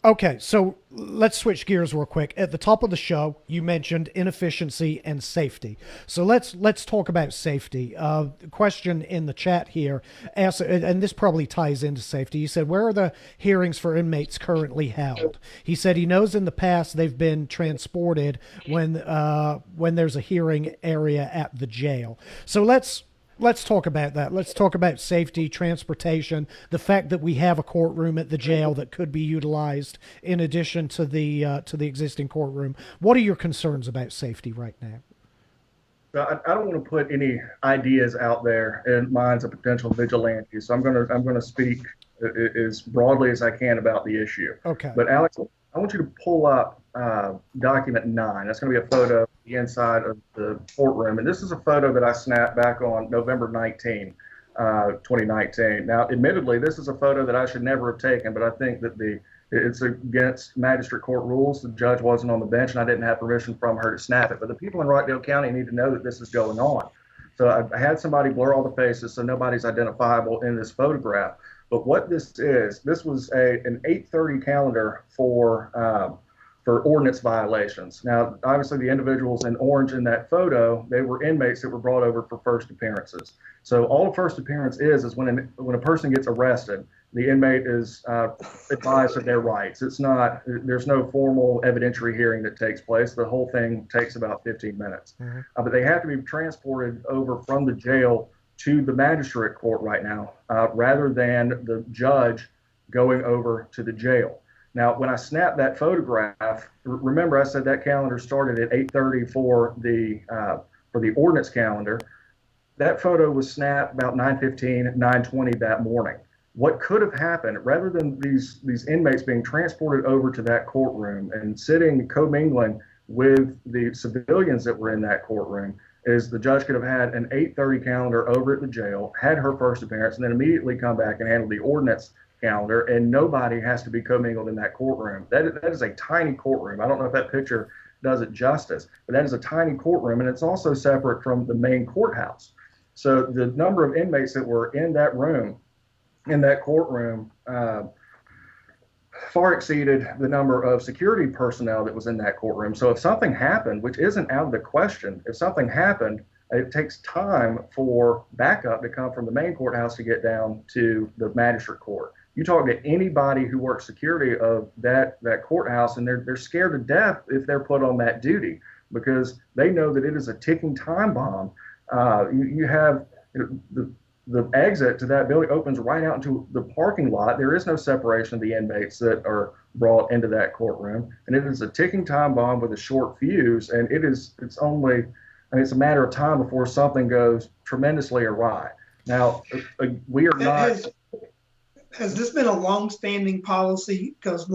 Okay, so let's switch gears real quick. At the top of the show, you mentioned inefficiency and safety. So let's talk about safety. Question in the chat here asks, and this probably ties into safety. He said, "Where are the hearings for inmates currently held?" He said he knows in the past they've been transported when there's a hearing area at the jail. So let's talk about that. Let's talk about safety, transportation, the fact that we have a courtroom at the jail that could be utilized in addition to the existing courtroom. What are your concerns about safety right now? I don't want to put any ideas out there in minds of potential vigilantes, so I'm gonna speak as broadly as I can about the issue. Okay. But Alex, I want you to pull up document 9. That's going to be a photo of the inside of the courtroom. And this is a photo that I snapped back on November 19, 2019. Now, admittedly, this is a photo that I should never have taken, but I think that it's against magistrate court rules. The judge wasn't on the bench, and I didn't have permission from her to snap it. But the people in Rockdale County need to know that this is going on. So I had somebody blur all the faces so nobody's identifiable in this photograph. But what this was an 8:30 calendar for ordinance violations. Now, obviously, the individuals in orange in that photo, they were inmates that were brought over for first appearances. So all a first appearance is when a person gets arrested, the inmate is advised of their rights. There's no formal evidentiary hearing that takes place. The whole thing takes about 15 minutes. Mm-hmm. But they have to be transported over from the jail to the magistrate court right now, rather than the judge going over to the jail. Now, when I snapped that photograph, remember I said that calendar started at 8:30 for the ordinance calendar. That photo was snapped about 9:15, 9:20 that morning. What could have happened, rather than these inmates being transported over to that courtroom and sitting commingling with the civilians that were in that courtroom, is the judge could have had an 8:30 calendar over at the jail, had her first appearance, and then immediately come back and handle the ordinance calendar, and nobody has to be commingled in that courtroom. That is a tiny courtroom. I don't know if that picture does it justice, but that is a tiny courtroom, and it's also separate from the main courthouse. So the number of inmates that were in that room, in that courtroom, far exceeded the number of security personnel that was in that courtroom. So if something happened, which isn't out of the question, if something happened, it takes time for backup to come from the main courthouse to get down to the magistrate court. You talk to anybody who works security of that courthouse, and they're scared to death if they're put on that duty, because they know that it is a ticking time bomb. You have the exit to that building opens right out into the parking lot. There is no separation of the inmates that are brought into that courtroom, and it is a ticking time bomb with a short fuse. And it's a matter of time before something goes tremendously awry. Now, we are not. Has this been a long-standing policy? Because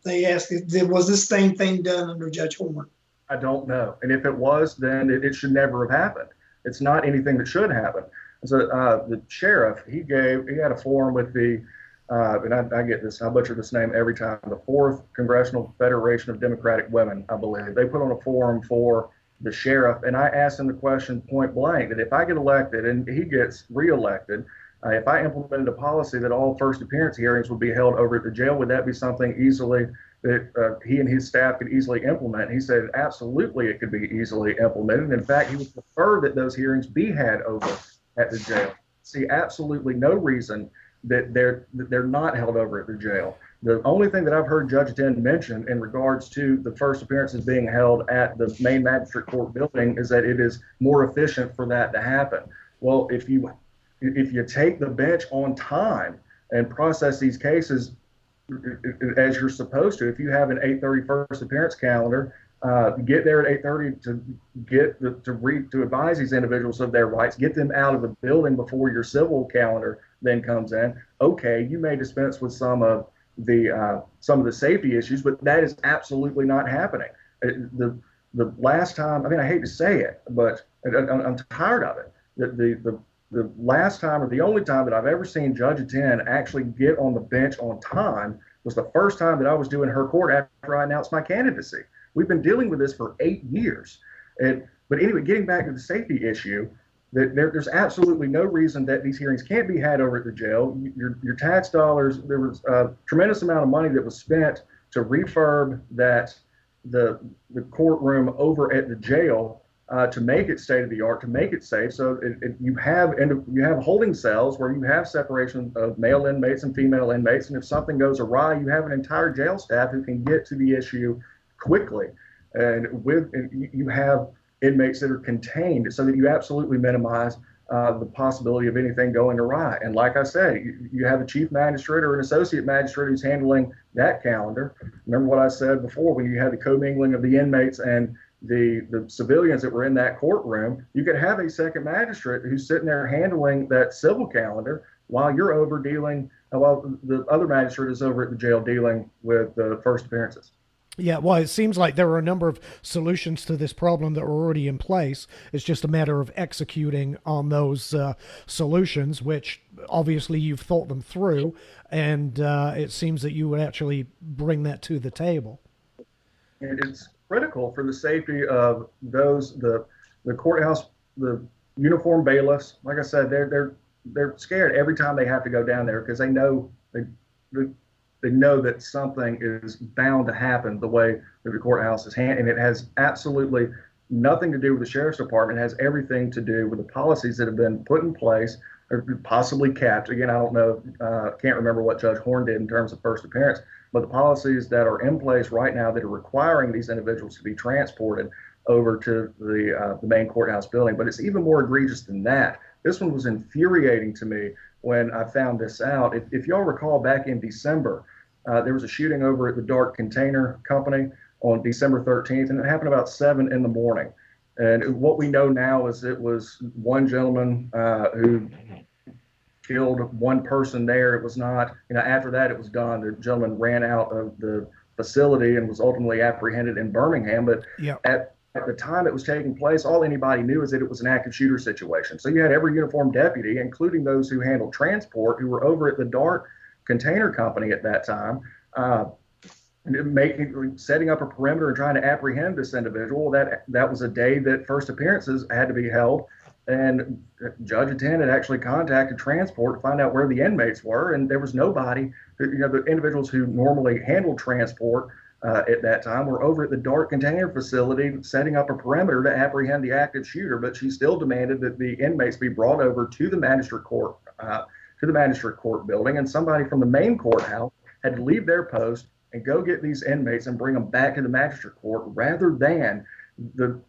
they asked, was this same thing done under Judge Horn? I don't know, and if it was, then it should never have happened. It's not anything that should happen. So the sheriff, he had a forum with the, and I get this, I butcher this name every time, the 4th Congressional Federation of Democratic Women, I believe. They put on a forum for the sheriff, and I asked him the question point blank, that if I get elected and he gets reelected, if I implemented a policy that all first appearance hearings would be held over at the jail, would that be something easily that he and his staff could easily implement? He said, absolutely, it could be easily implemented. In fact, he would prefer that those hearings be had over at the jail. See absolutely no reason that they're not held over at the jail. The only thing that I've heard Judge Den mention in regards to the first appearances being held at the main magistrate court building is that it is more efficient for that to happen. Well, if you take the bench on time and process these cases as you're supposed to, if you have an 8:30 first appearance calendar, get there at 8:30 to advise these individuals of their rights, get them out of the building before your civil calendar then comes in. Okay, you may dispense with some of the safety issues, but that is absolutely not happening. The last time, I mean, I hate to say it, but I'm tired of it. The last time, or the only time that I've ever seen Judge Den actually get on the bench on time was the first time that I was doing her court after I announced my candidacy. We've been dealing with this for 8 years. But anyway, getting back to the safety issue, there's absolutely no reason that these hearings can't be had over at the jail. Your tax dollars, there was a tremendous amount of money that was spent to refurb the courtroom over at the jail to make it state of the art, to make it safe. So you have holding cells where you have separation of male inmates and female inmates, and if something goes awry, you have an entire jail staff who can get to the issue quickly, and you have inmates that are contained so that you absolutely minimize the possibility of anything going awry. And like I said, you have a chief magistrate or an associate magistrate who's handling that calendar. Remember what I said before, when you had the commingling of the inmates and the civilians that were in that courtroom, you could have a second magistrate who's sitting there handling that civil calendar while you're while the other magistrate is over at the jail dealing with the first appearances. Yeah, well, it seems like there are a number of solutions to this problem that were already in place. It's just a matter of executing on those solutions, which obviously you've thought them through, and it seems that you would actually bring that to the table. And it's critical for the safety of the courthouse, the uniformed bailiffs. Like I said, they're scared every time they have to go down there because they know they know that something is bound to happen the way that the courthouse is handled, and it has absolutely nothing to do with the sheriff's department. It has everything to do with the policies that have been put in place or possibly capped. Again, I don't know, can't remember what Judge Horn did in terms of first appearance, but the policies that are in place right now that are requiring these individuals to be transported over to the main courthouse building. But it's even more egregious than that. This one was infuriating to me when I found this out. If y'all recall, back in December, there was a shooting over at the Dark Container Company on December 13th, and it happened about 7 in the morning. And what we know now is it was one gentleman who killed one person there. It was not, after that it was done. The gentleman ran out of the facility and was ultimately apprehended in Birmingham. But yep. At the time it was taking place, all anybody knew is that it was an active shooter situation. So you had every uniformed deputy, including those who handled transport, who were over at the Dark Container Company at that time, setting up a perimeter and trying to apprehend this individual. That was a day that first appearances had to be held, and Judge Attend had actually contacted transport to find out where the inmates were, and there was nobody. The individuals who normally handled transport at that time were over at the Dark Container facility setting up a perimeter to apprehend the active shooter, but she still demanded that the inmates be brought over to the magistrate court building, and somebody from the main courthouse had to leave their post and go get these inmates and bring them back to the magistrate court, rather than the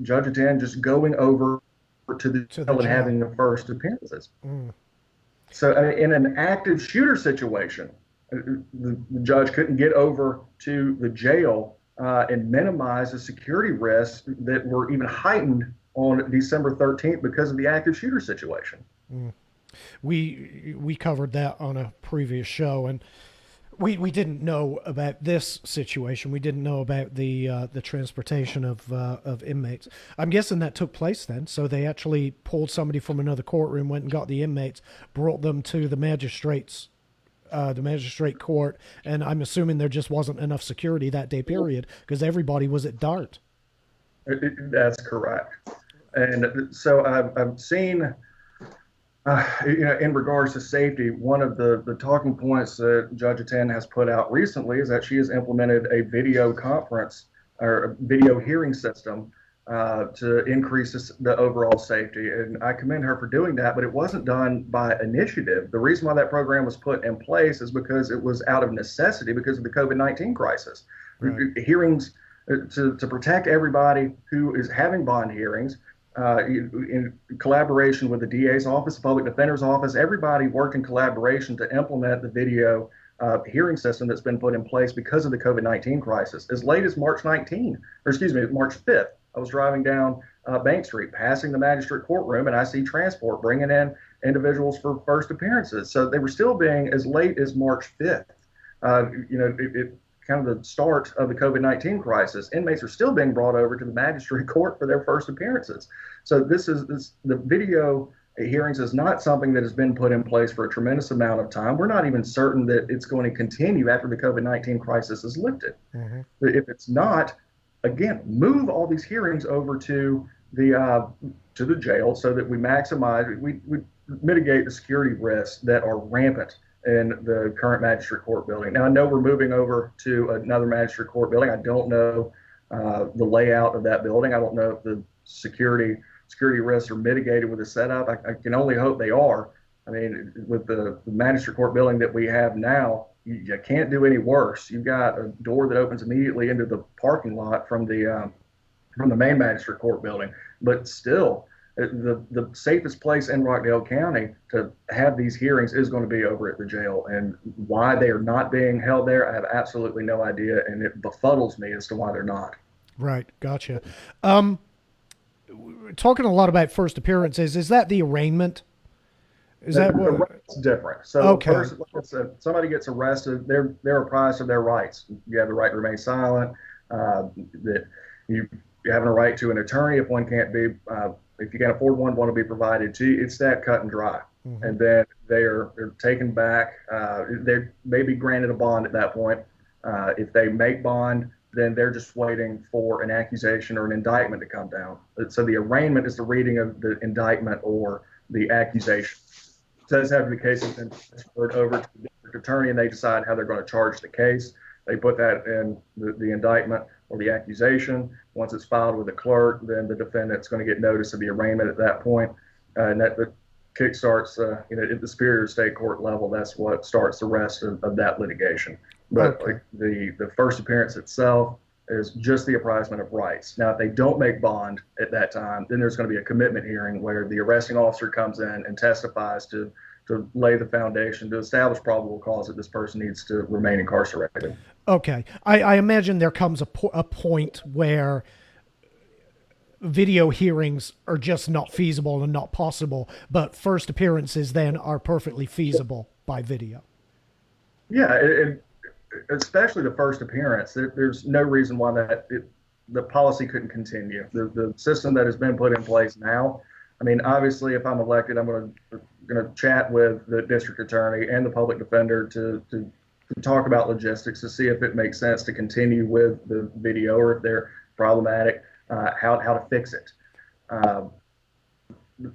Judge Attend just going over to the jail and having the first appearances. So in an active shooter situation, the judge couldn't get over to the jail and minimize the security risks that were even heightened on December 13th because of the active shooter situation. We covered that on a previous show, and we didn't know about this situation. We didn't know about the transportation of inmates. I'm guessing that took place then. So they actually pulled somebody from another courtroom, went and got the inmates, brought them to the magistrate court, and I'm assuming there just wasn't enough security that day period because everybody was at DART. That's correct. And so I've seen, in regards to safety, one of the talking points that Judge Attend has put out recently is that she has implemented a video conference or a video hearing system to increase the overall safety. And I commend her for doing that, but it wasn't done by initiative. The reason why that program was put in place is because it was out of necessity because of the COVID-19 crisis. Right. Hearings to protect everybody who is having bond hearings, in collaboration with the DA's office, the public defender's office, everybody worked in collaboration to implement the video hearing system that's been put in place because of the COVID-19 crisis. As late as March 5th, I was driving down Bank Street, passing the magistrate courtroom, and I see transport bringing in individuals for first appearances. So they were still being, as late as March 5th, kind of the start of the COVID-19 crisis, inmates are still being brought over to the magistrate court for their first appearances. So the video hearings is not something that has been put in place for a tremendous amount of time. We're not even certain that it's going to continue after the COVID-19 crisis is lifted. If it's not, again, move all these hearings over to the to the jail so that we maximize, we mitigate the security risks that are rampant in the current magistrate court building. Now, I know we're moving over to another magistrate court building. I don't know the layout of that building. I don't know if the security risks are mitigated with the setup. I can only hope they are. I mean, with the magistrate court building that we have now, you can't do any worse. You've got a door that opens immediately into the parking lot from the main magistrate court building. But still, the safest place in Rockdale County to have these hearings is going to be over at the jail. And why they are not being held there, I have absolutely no idea, and it befuddles me as to why they're not. Right, gotcha. Talking a lot about first appearances, is that the arraignment? Is that what? It's different. So okay. First, somebody gets arrested, they're apprised of their rights. You have the right to remain silent. That you have a right to an attorney if one can't be. If you can't afford one will be provided to you. It's that cut and dry. Mm-hmm. And then they're taken back. They may be granted a bond at that point. If they make bond, then they're just waiting for an accusation or an indictment to come down. So the arraignment is the reading of the indictment or the accusation. It does have the case has been transferred over to the district attorney, and they decide how they're going to charge the case. They put that in the indictment or the accusation. Once it's filed with the clerk, then the defendant's going to get notice of the arraignment at that point. And that the kick starts, at the Superior State Court level, that's what starts the rest of that litigation. But okay. The first appearance itself is just the apprisement of rights. Now, if they don't make bond at that time, then there's going to be a commitment hearing where the arresting officer comes in and testifies to lay the foundation to establish probable cause that this person needs to remain incarcerated. Okay. I imagine there comes a point where video hearings are just not feasible and not possible, but first appearances then are perfectly feasible by video. Yeah, especially the first appearance. There's no reason why the policy couldn't continue. The system that has been put in place now, I mean, obviously, if I'm elected, I'm going to chat with the district attorney and the public defender to talk about logistics to see if it makes sense to continue with the video or if they're problematic, how to fix it.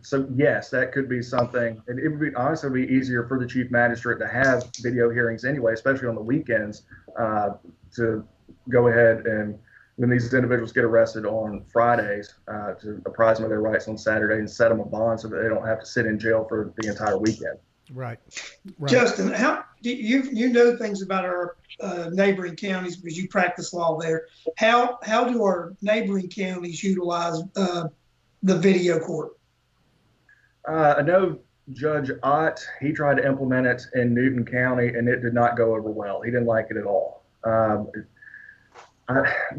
So yes, that could be something. And it would be honestly be easier for the chief magistrate to have video hearings anyway, especially on the weekends, to go ahead and when these individuals get arrested on Fridays, to apprise them of their rights on Saturday and set them a bond so that they don't have to sit in jail for the entire weekend. Right. Justin, how you know things about our neighboring counties because you practice law there. How do our neighboring counties utilize the video court? I know Judge Ott, he tried to implement it in Newton County, and it did not go over well. He didn't like it at all.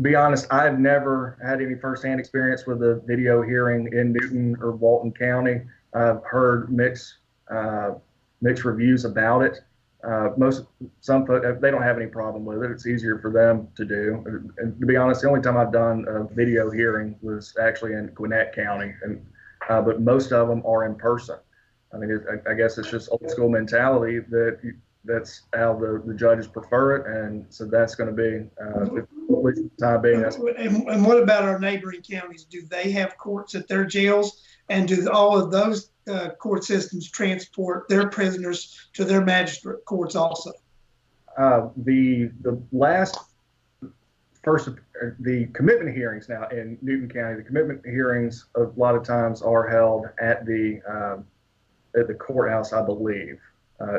Be honest, I've never had any firsthand experience with a video hearing in Newton or Walton County. I've heard mixed reviews about it. Some folks, they don't have any problem with it. It's easier for them to do. And to be honest, the only time I've done a video hearing was actually in Gwinnett County, but most of them are in person. I mean, I guess it's just old school mentality that's how the judges prefer it, and so that's going to be the time being. And what about our neighboring counties? Do they have courts at their jails, and do all of those court systems transport their prisoners to their magistrate courts also? The commitment hearings now in Newton County, the commitment hearings a lot of times are held at the courthouse, I believe.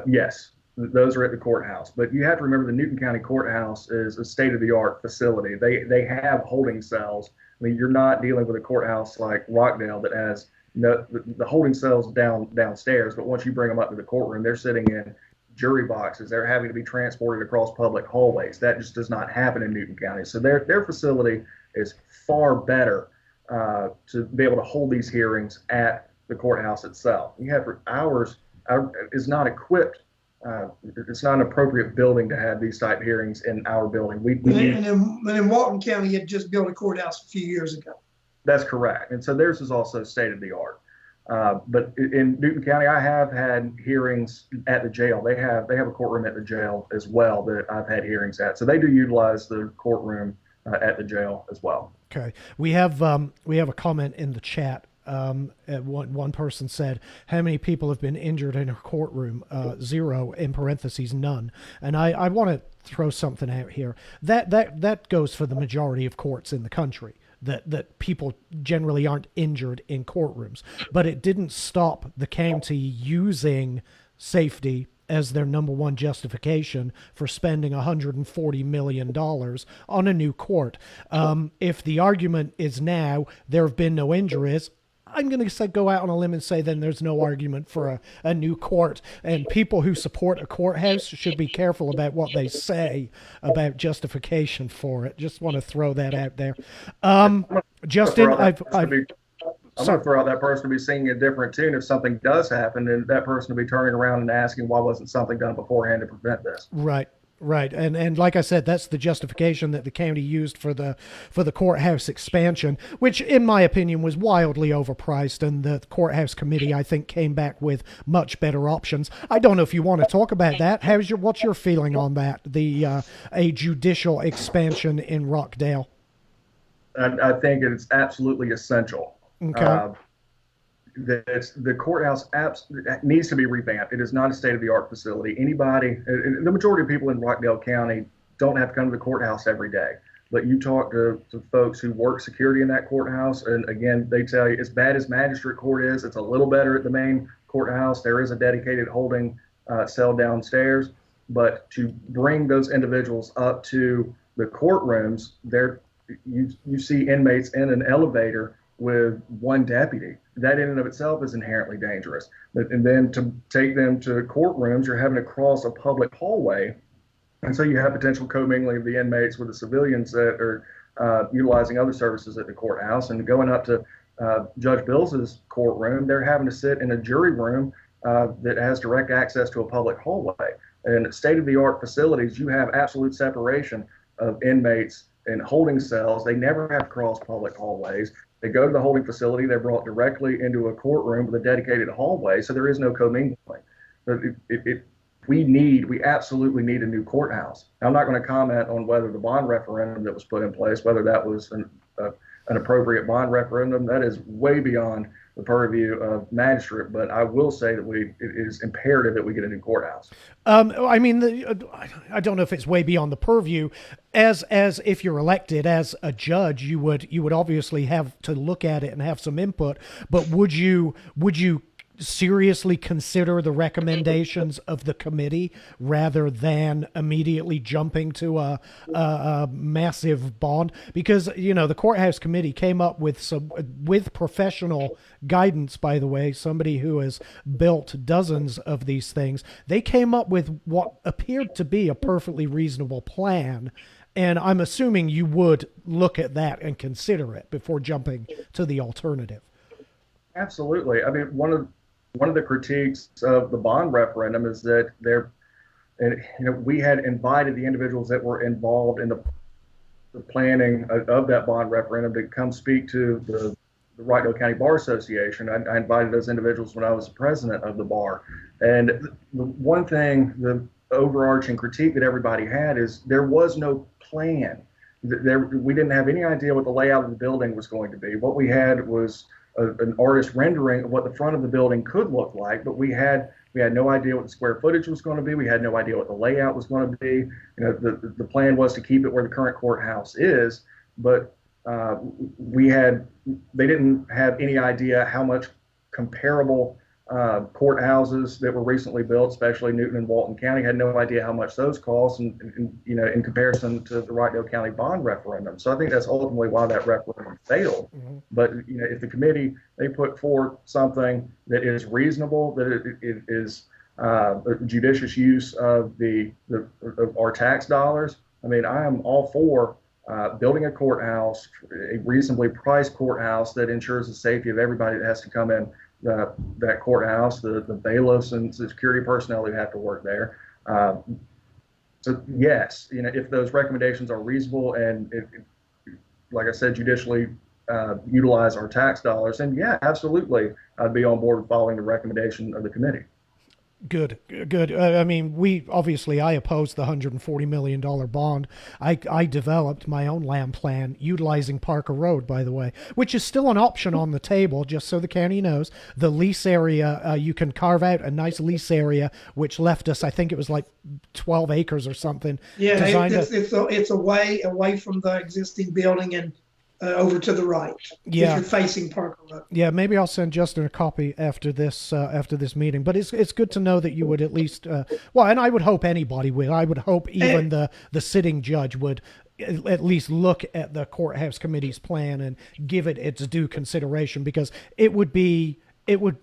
Yes, those are at the courthouse. But you have to remember the Newton County Courthouse is a state-of-the-art facility. They have holding cells. I mean, you're not dealing with a courthouse like Rockdale that has the holding cells downstairs, but once you bring them up to the courtroom, they're sitting in jury boxes. They're having to be transported across public hallways. That just does not happen in Newton County. So their facility is far better to be able to hold these hearings at the courthouse itself. You have ours is not equipped. It's not an appropriate building to have these type hearings in our building. And in Walton County, you had just built a courthouse a few years ago. That's correct. And so theirs is also state of the art. But in Newton County, I have had hearings at the jail. They have a courtroom at the jail as well that I've had hearings at. So they do utilize the courtroom at the jail as well. Okay. We have a comment in the chat One person said, how many people have been injured in a courtroom? 0, in parentheses, none. And I want to throw something out here. That goes for the majority of courts in the country. That people generally aren't injured in courtrooms. But it didn't stop the county using safety as their number one justification for spending $140 million on a new court. If the argument is now there have been no injuries, I'm going to go out on a limb and say then there's no argument for a new court. And people who support a courthouse should be careful about what they say about justification for it. Just want to throw that out there. Justin, I'm going to throw out that person to be singing a different tune if something does happen, and that person to be turning around and asking why wasn't something done beforehand to prevent this. Right. And like I said, that's the justification that the county used for the courthouse expansion, which in my opinion was wildly overpriced, and the courthouse committee, I think, came back with much better options. I don't know if you want to talk about that. What's your feeling on that? A judicial expansion in Rockdale? I think it's absolutely essential. Okay. The courthouse needs to be revamped. It is not a state-of-the-art facility. The majority of people in Rockdale County don't have to come to the courthouse every day. But you talk to folks who work security in that courthouse, and again, they tell you as bad as magistrate court is, it's a little better at the main courthouse. There is a dedicated holding cell downstairs. But to bring those individuals up to the courtrooms, you see inmates in an elevator with one deputy. That in and of itself is inherently dangerous. And then to take them to courtrooms, you're having to cross a public hallway. And so you have potential commingling of the inmates with the civilians that are utilizing other services at the courthouse. And going up to Judge Bills's courtroom, they're having to sit in a jury room that has direct access to a public hallway. And state-of-the-art facilities, you have absolute separation of inmates in holding cells. They never have to cross public hallways. They go to the holding facility. They're brought directly into a courtroom with a dedicated hallway, so there is no commingling. We absolutely need a new courthouse. I'm not going to comment on whether the bond referendum that was put in place, whether that was an appropriate bond referendum. That is way beyond the purview of magistrate, but I will say that it is imperative that we get a new courthouse. I mean, I don't know if it's way beyond the purview. As if you're elected as a judge, you would obviously have to look at it and have some input. But would you seriously consider the recommendations of the committee rather than immediately jumping to a massive bond? Because the courthouse committee came up with professional guidance, by the way, somebody who has built dozens of these things. They came up with what appeared to be a perfectly reasonable plan. And I'm assuming you would look at that and consider it before jumping to the alternative. Absolutely. I mean, one of the critiques of the bond referendum is that we had invited the individuals that were involved in the planning of that bond referendum to come speak to the Rockdale County Bar Association. I invited those individuals when I was the president of the bar. And the one thing, the overarching critique that everybody had is there was no plan. We didn't have any idea what the layout of the building was going to be. What we had was an artist rendering of what the front of the building could look like, but we had no idea what the square footage was going to be. We had no idea what the layout was going to be. The plan was to keep it where the current courthouse is, but they didn't have any idea how much comparable courthouses that were recently built, especially Newton and Walton County, had no idea how much those cost in comparison to the Rockdale County bond referendum. So I think that's ultimately why that referendum failed. Mm-hmm. But if the committee, they put forth something that is reasonable, that it is a judicious use of of our tax dollars. I mean, I am all for building a courthouse, a reasonably priced courthouse that ensures the safety of everybody that has to come in that courthouse, the bailiffs and the security personnel who have to work there. So yes, if those recommendations are reasonable and like I said, judicially utilize our tax dollars, and yeah, absolutely, I'd be on board with following the recommendation of the committee. Good, good. I mean, I opposed the $140 million bond. I developed my own land plan utilizing Parker Road, by the way, which is still an option on the table, just so the county knows. The lease area, you can carve out a nice lease area, which left us, I think it was like 12 acres or something. Yeah, it's away from the existing building and over to the right. Yeah, if you're facing Parker Road. Yeah, maybe I'll send Justin a copy after this meeting. But it's good to know that you would at least and I would hope anybody would. I would hope even the sitting judge would at least look at the courthouse committee's plan and give it its due consideration, because it would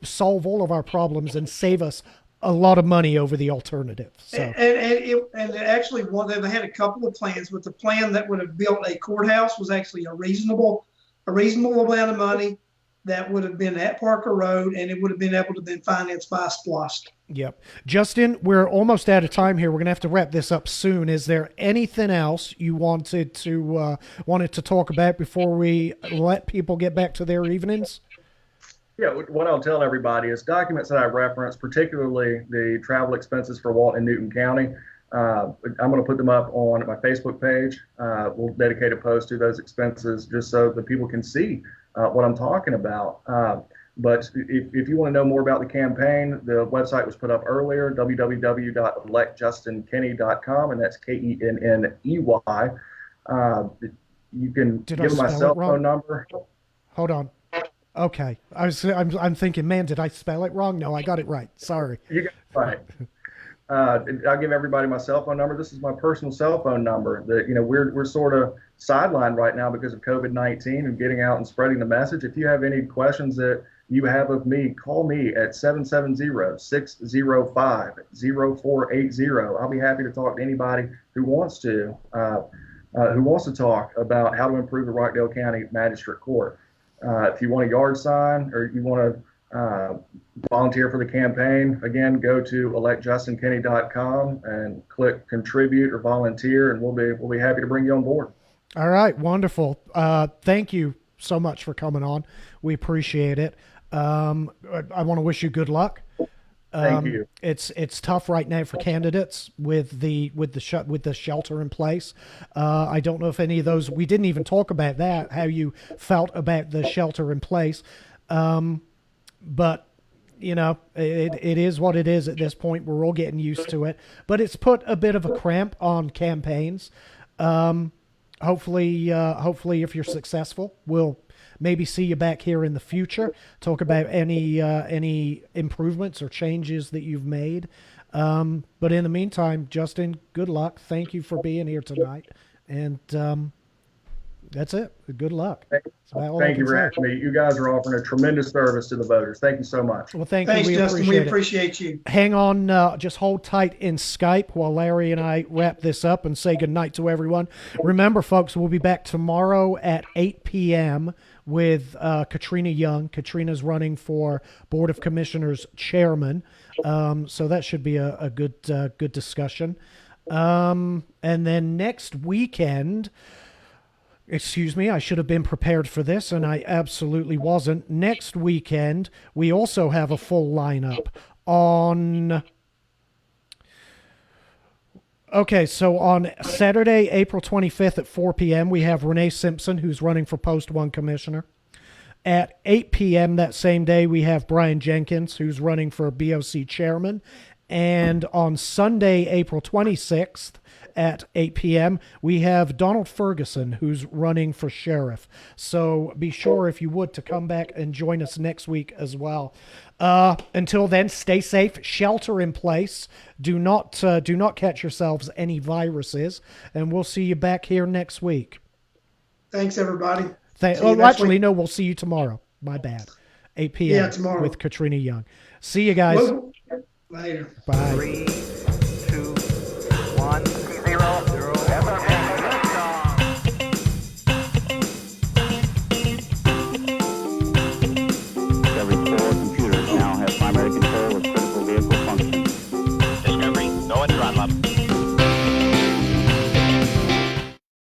solve all of our problems and save us a lot of money over the alternative. So. And actually, they had a couple of plans, but the plan that would have built a courthouse was actually a reasonable amount of money that would have been at Parker Road, and it would have been able to have been financed by SPLOST. Yep. Justin, we're almost out of time here. We're going to have to wrap this up soon. Is there anything else you wanted to talk about before we let people get back to their evenings? Yeah, what I'll tell everybody is documents that I reference, particularly the travel expenses for Walton and Newton County. I'm going to put them up on my Facebook page. We'll dedicate a post to those expenses just so that people can see what I'm talking about. But if you want to know more about the campaign, the website was put up earlier, www.electjustinKenney.com, and that's Kenney. You can give my cell phone number. Hold on. Okay, I'm thinking, man, did I spell it wrong? No, I got it right. Sorry. You got it right. I'll give everybody my cell phone number. This is my personal cell phone number. That we're sort of sidelined right now because of COVID-19 and getting out and spreading the message. If you have any questions that you have of me, call me at 770-605-0480. I'll be happy to talk to anybody who wants to talk about how to improve the Rockdale County Magistrate Court. If you want a yard sign or you want to volunteer for the campaign, again, go to electjustinKenney.com and click contribute or volunteer, and we'll be happy to bring you on board. All right, wonderful. Thank you so much for coming on. We appreciate it. I want to wish you good luck. Thank you. It's tough right now for candidates with the shelter in place. I don't know if any of those, we didn't even talk about that, how you felt about the shelter in place. But it is what it is at this point. We're all getting used to it, but it's put a bit of a cramp on campaigns. Hopefully if you're successful, we'll maybe see you back here in the future, talk about any improvements or changes that you've made. But in the meantime, Justin, good luck. Thank you for being here tonight. And that's it. Good luck. Thank you for having me. You guys are offering a tremendous service to the voters. Thank you so much. Well, thanks, Justin. We appreciate you. Hang on. Just hold tight in Skype while Larry and I wrap this up and say goodnight to everyone. Remember, folks, we'll be back tomorrow at 8 p.m. with Katrina Young. Katrina's running for Board of Commissioners chairman. So that should be a good discussion. And then next weekend... Excuse me, I should have been prepared for this, and I absolutely wasn't. Next weekend, we also have a full lineup on... Okay, so on Saturday, April 25th at 4 p.m., we have Renee Simpson, who's running for Post 1 Commissioner. At 8 p.m. that same day, we have Brian Jenkins, who's running for BOC Chairman. And on Sunday, April 26th, at 8 p.m., we have Donald Ferguson, who's running for sheriff. So be sure, if you would, to come back and join us next week as well. Until then, stay safe, shelter in place. Do not catch yourselves any viruses, and we'll see you back here next week. Thanks, everybody. No, we'll see you tomorrow. My bad. 8 p.m. tomorrow with Katrina Young. See you guys. Later. Bye.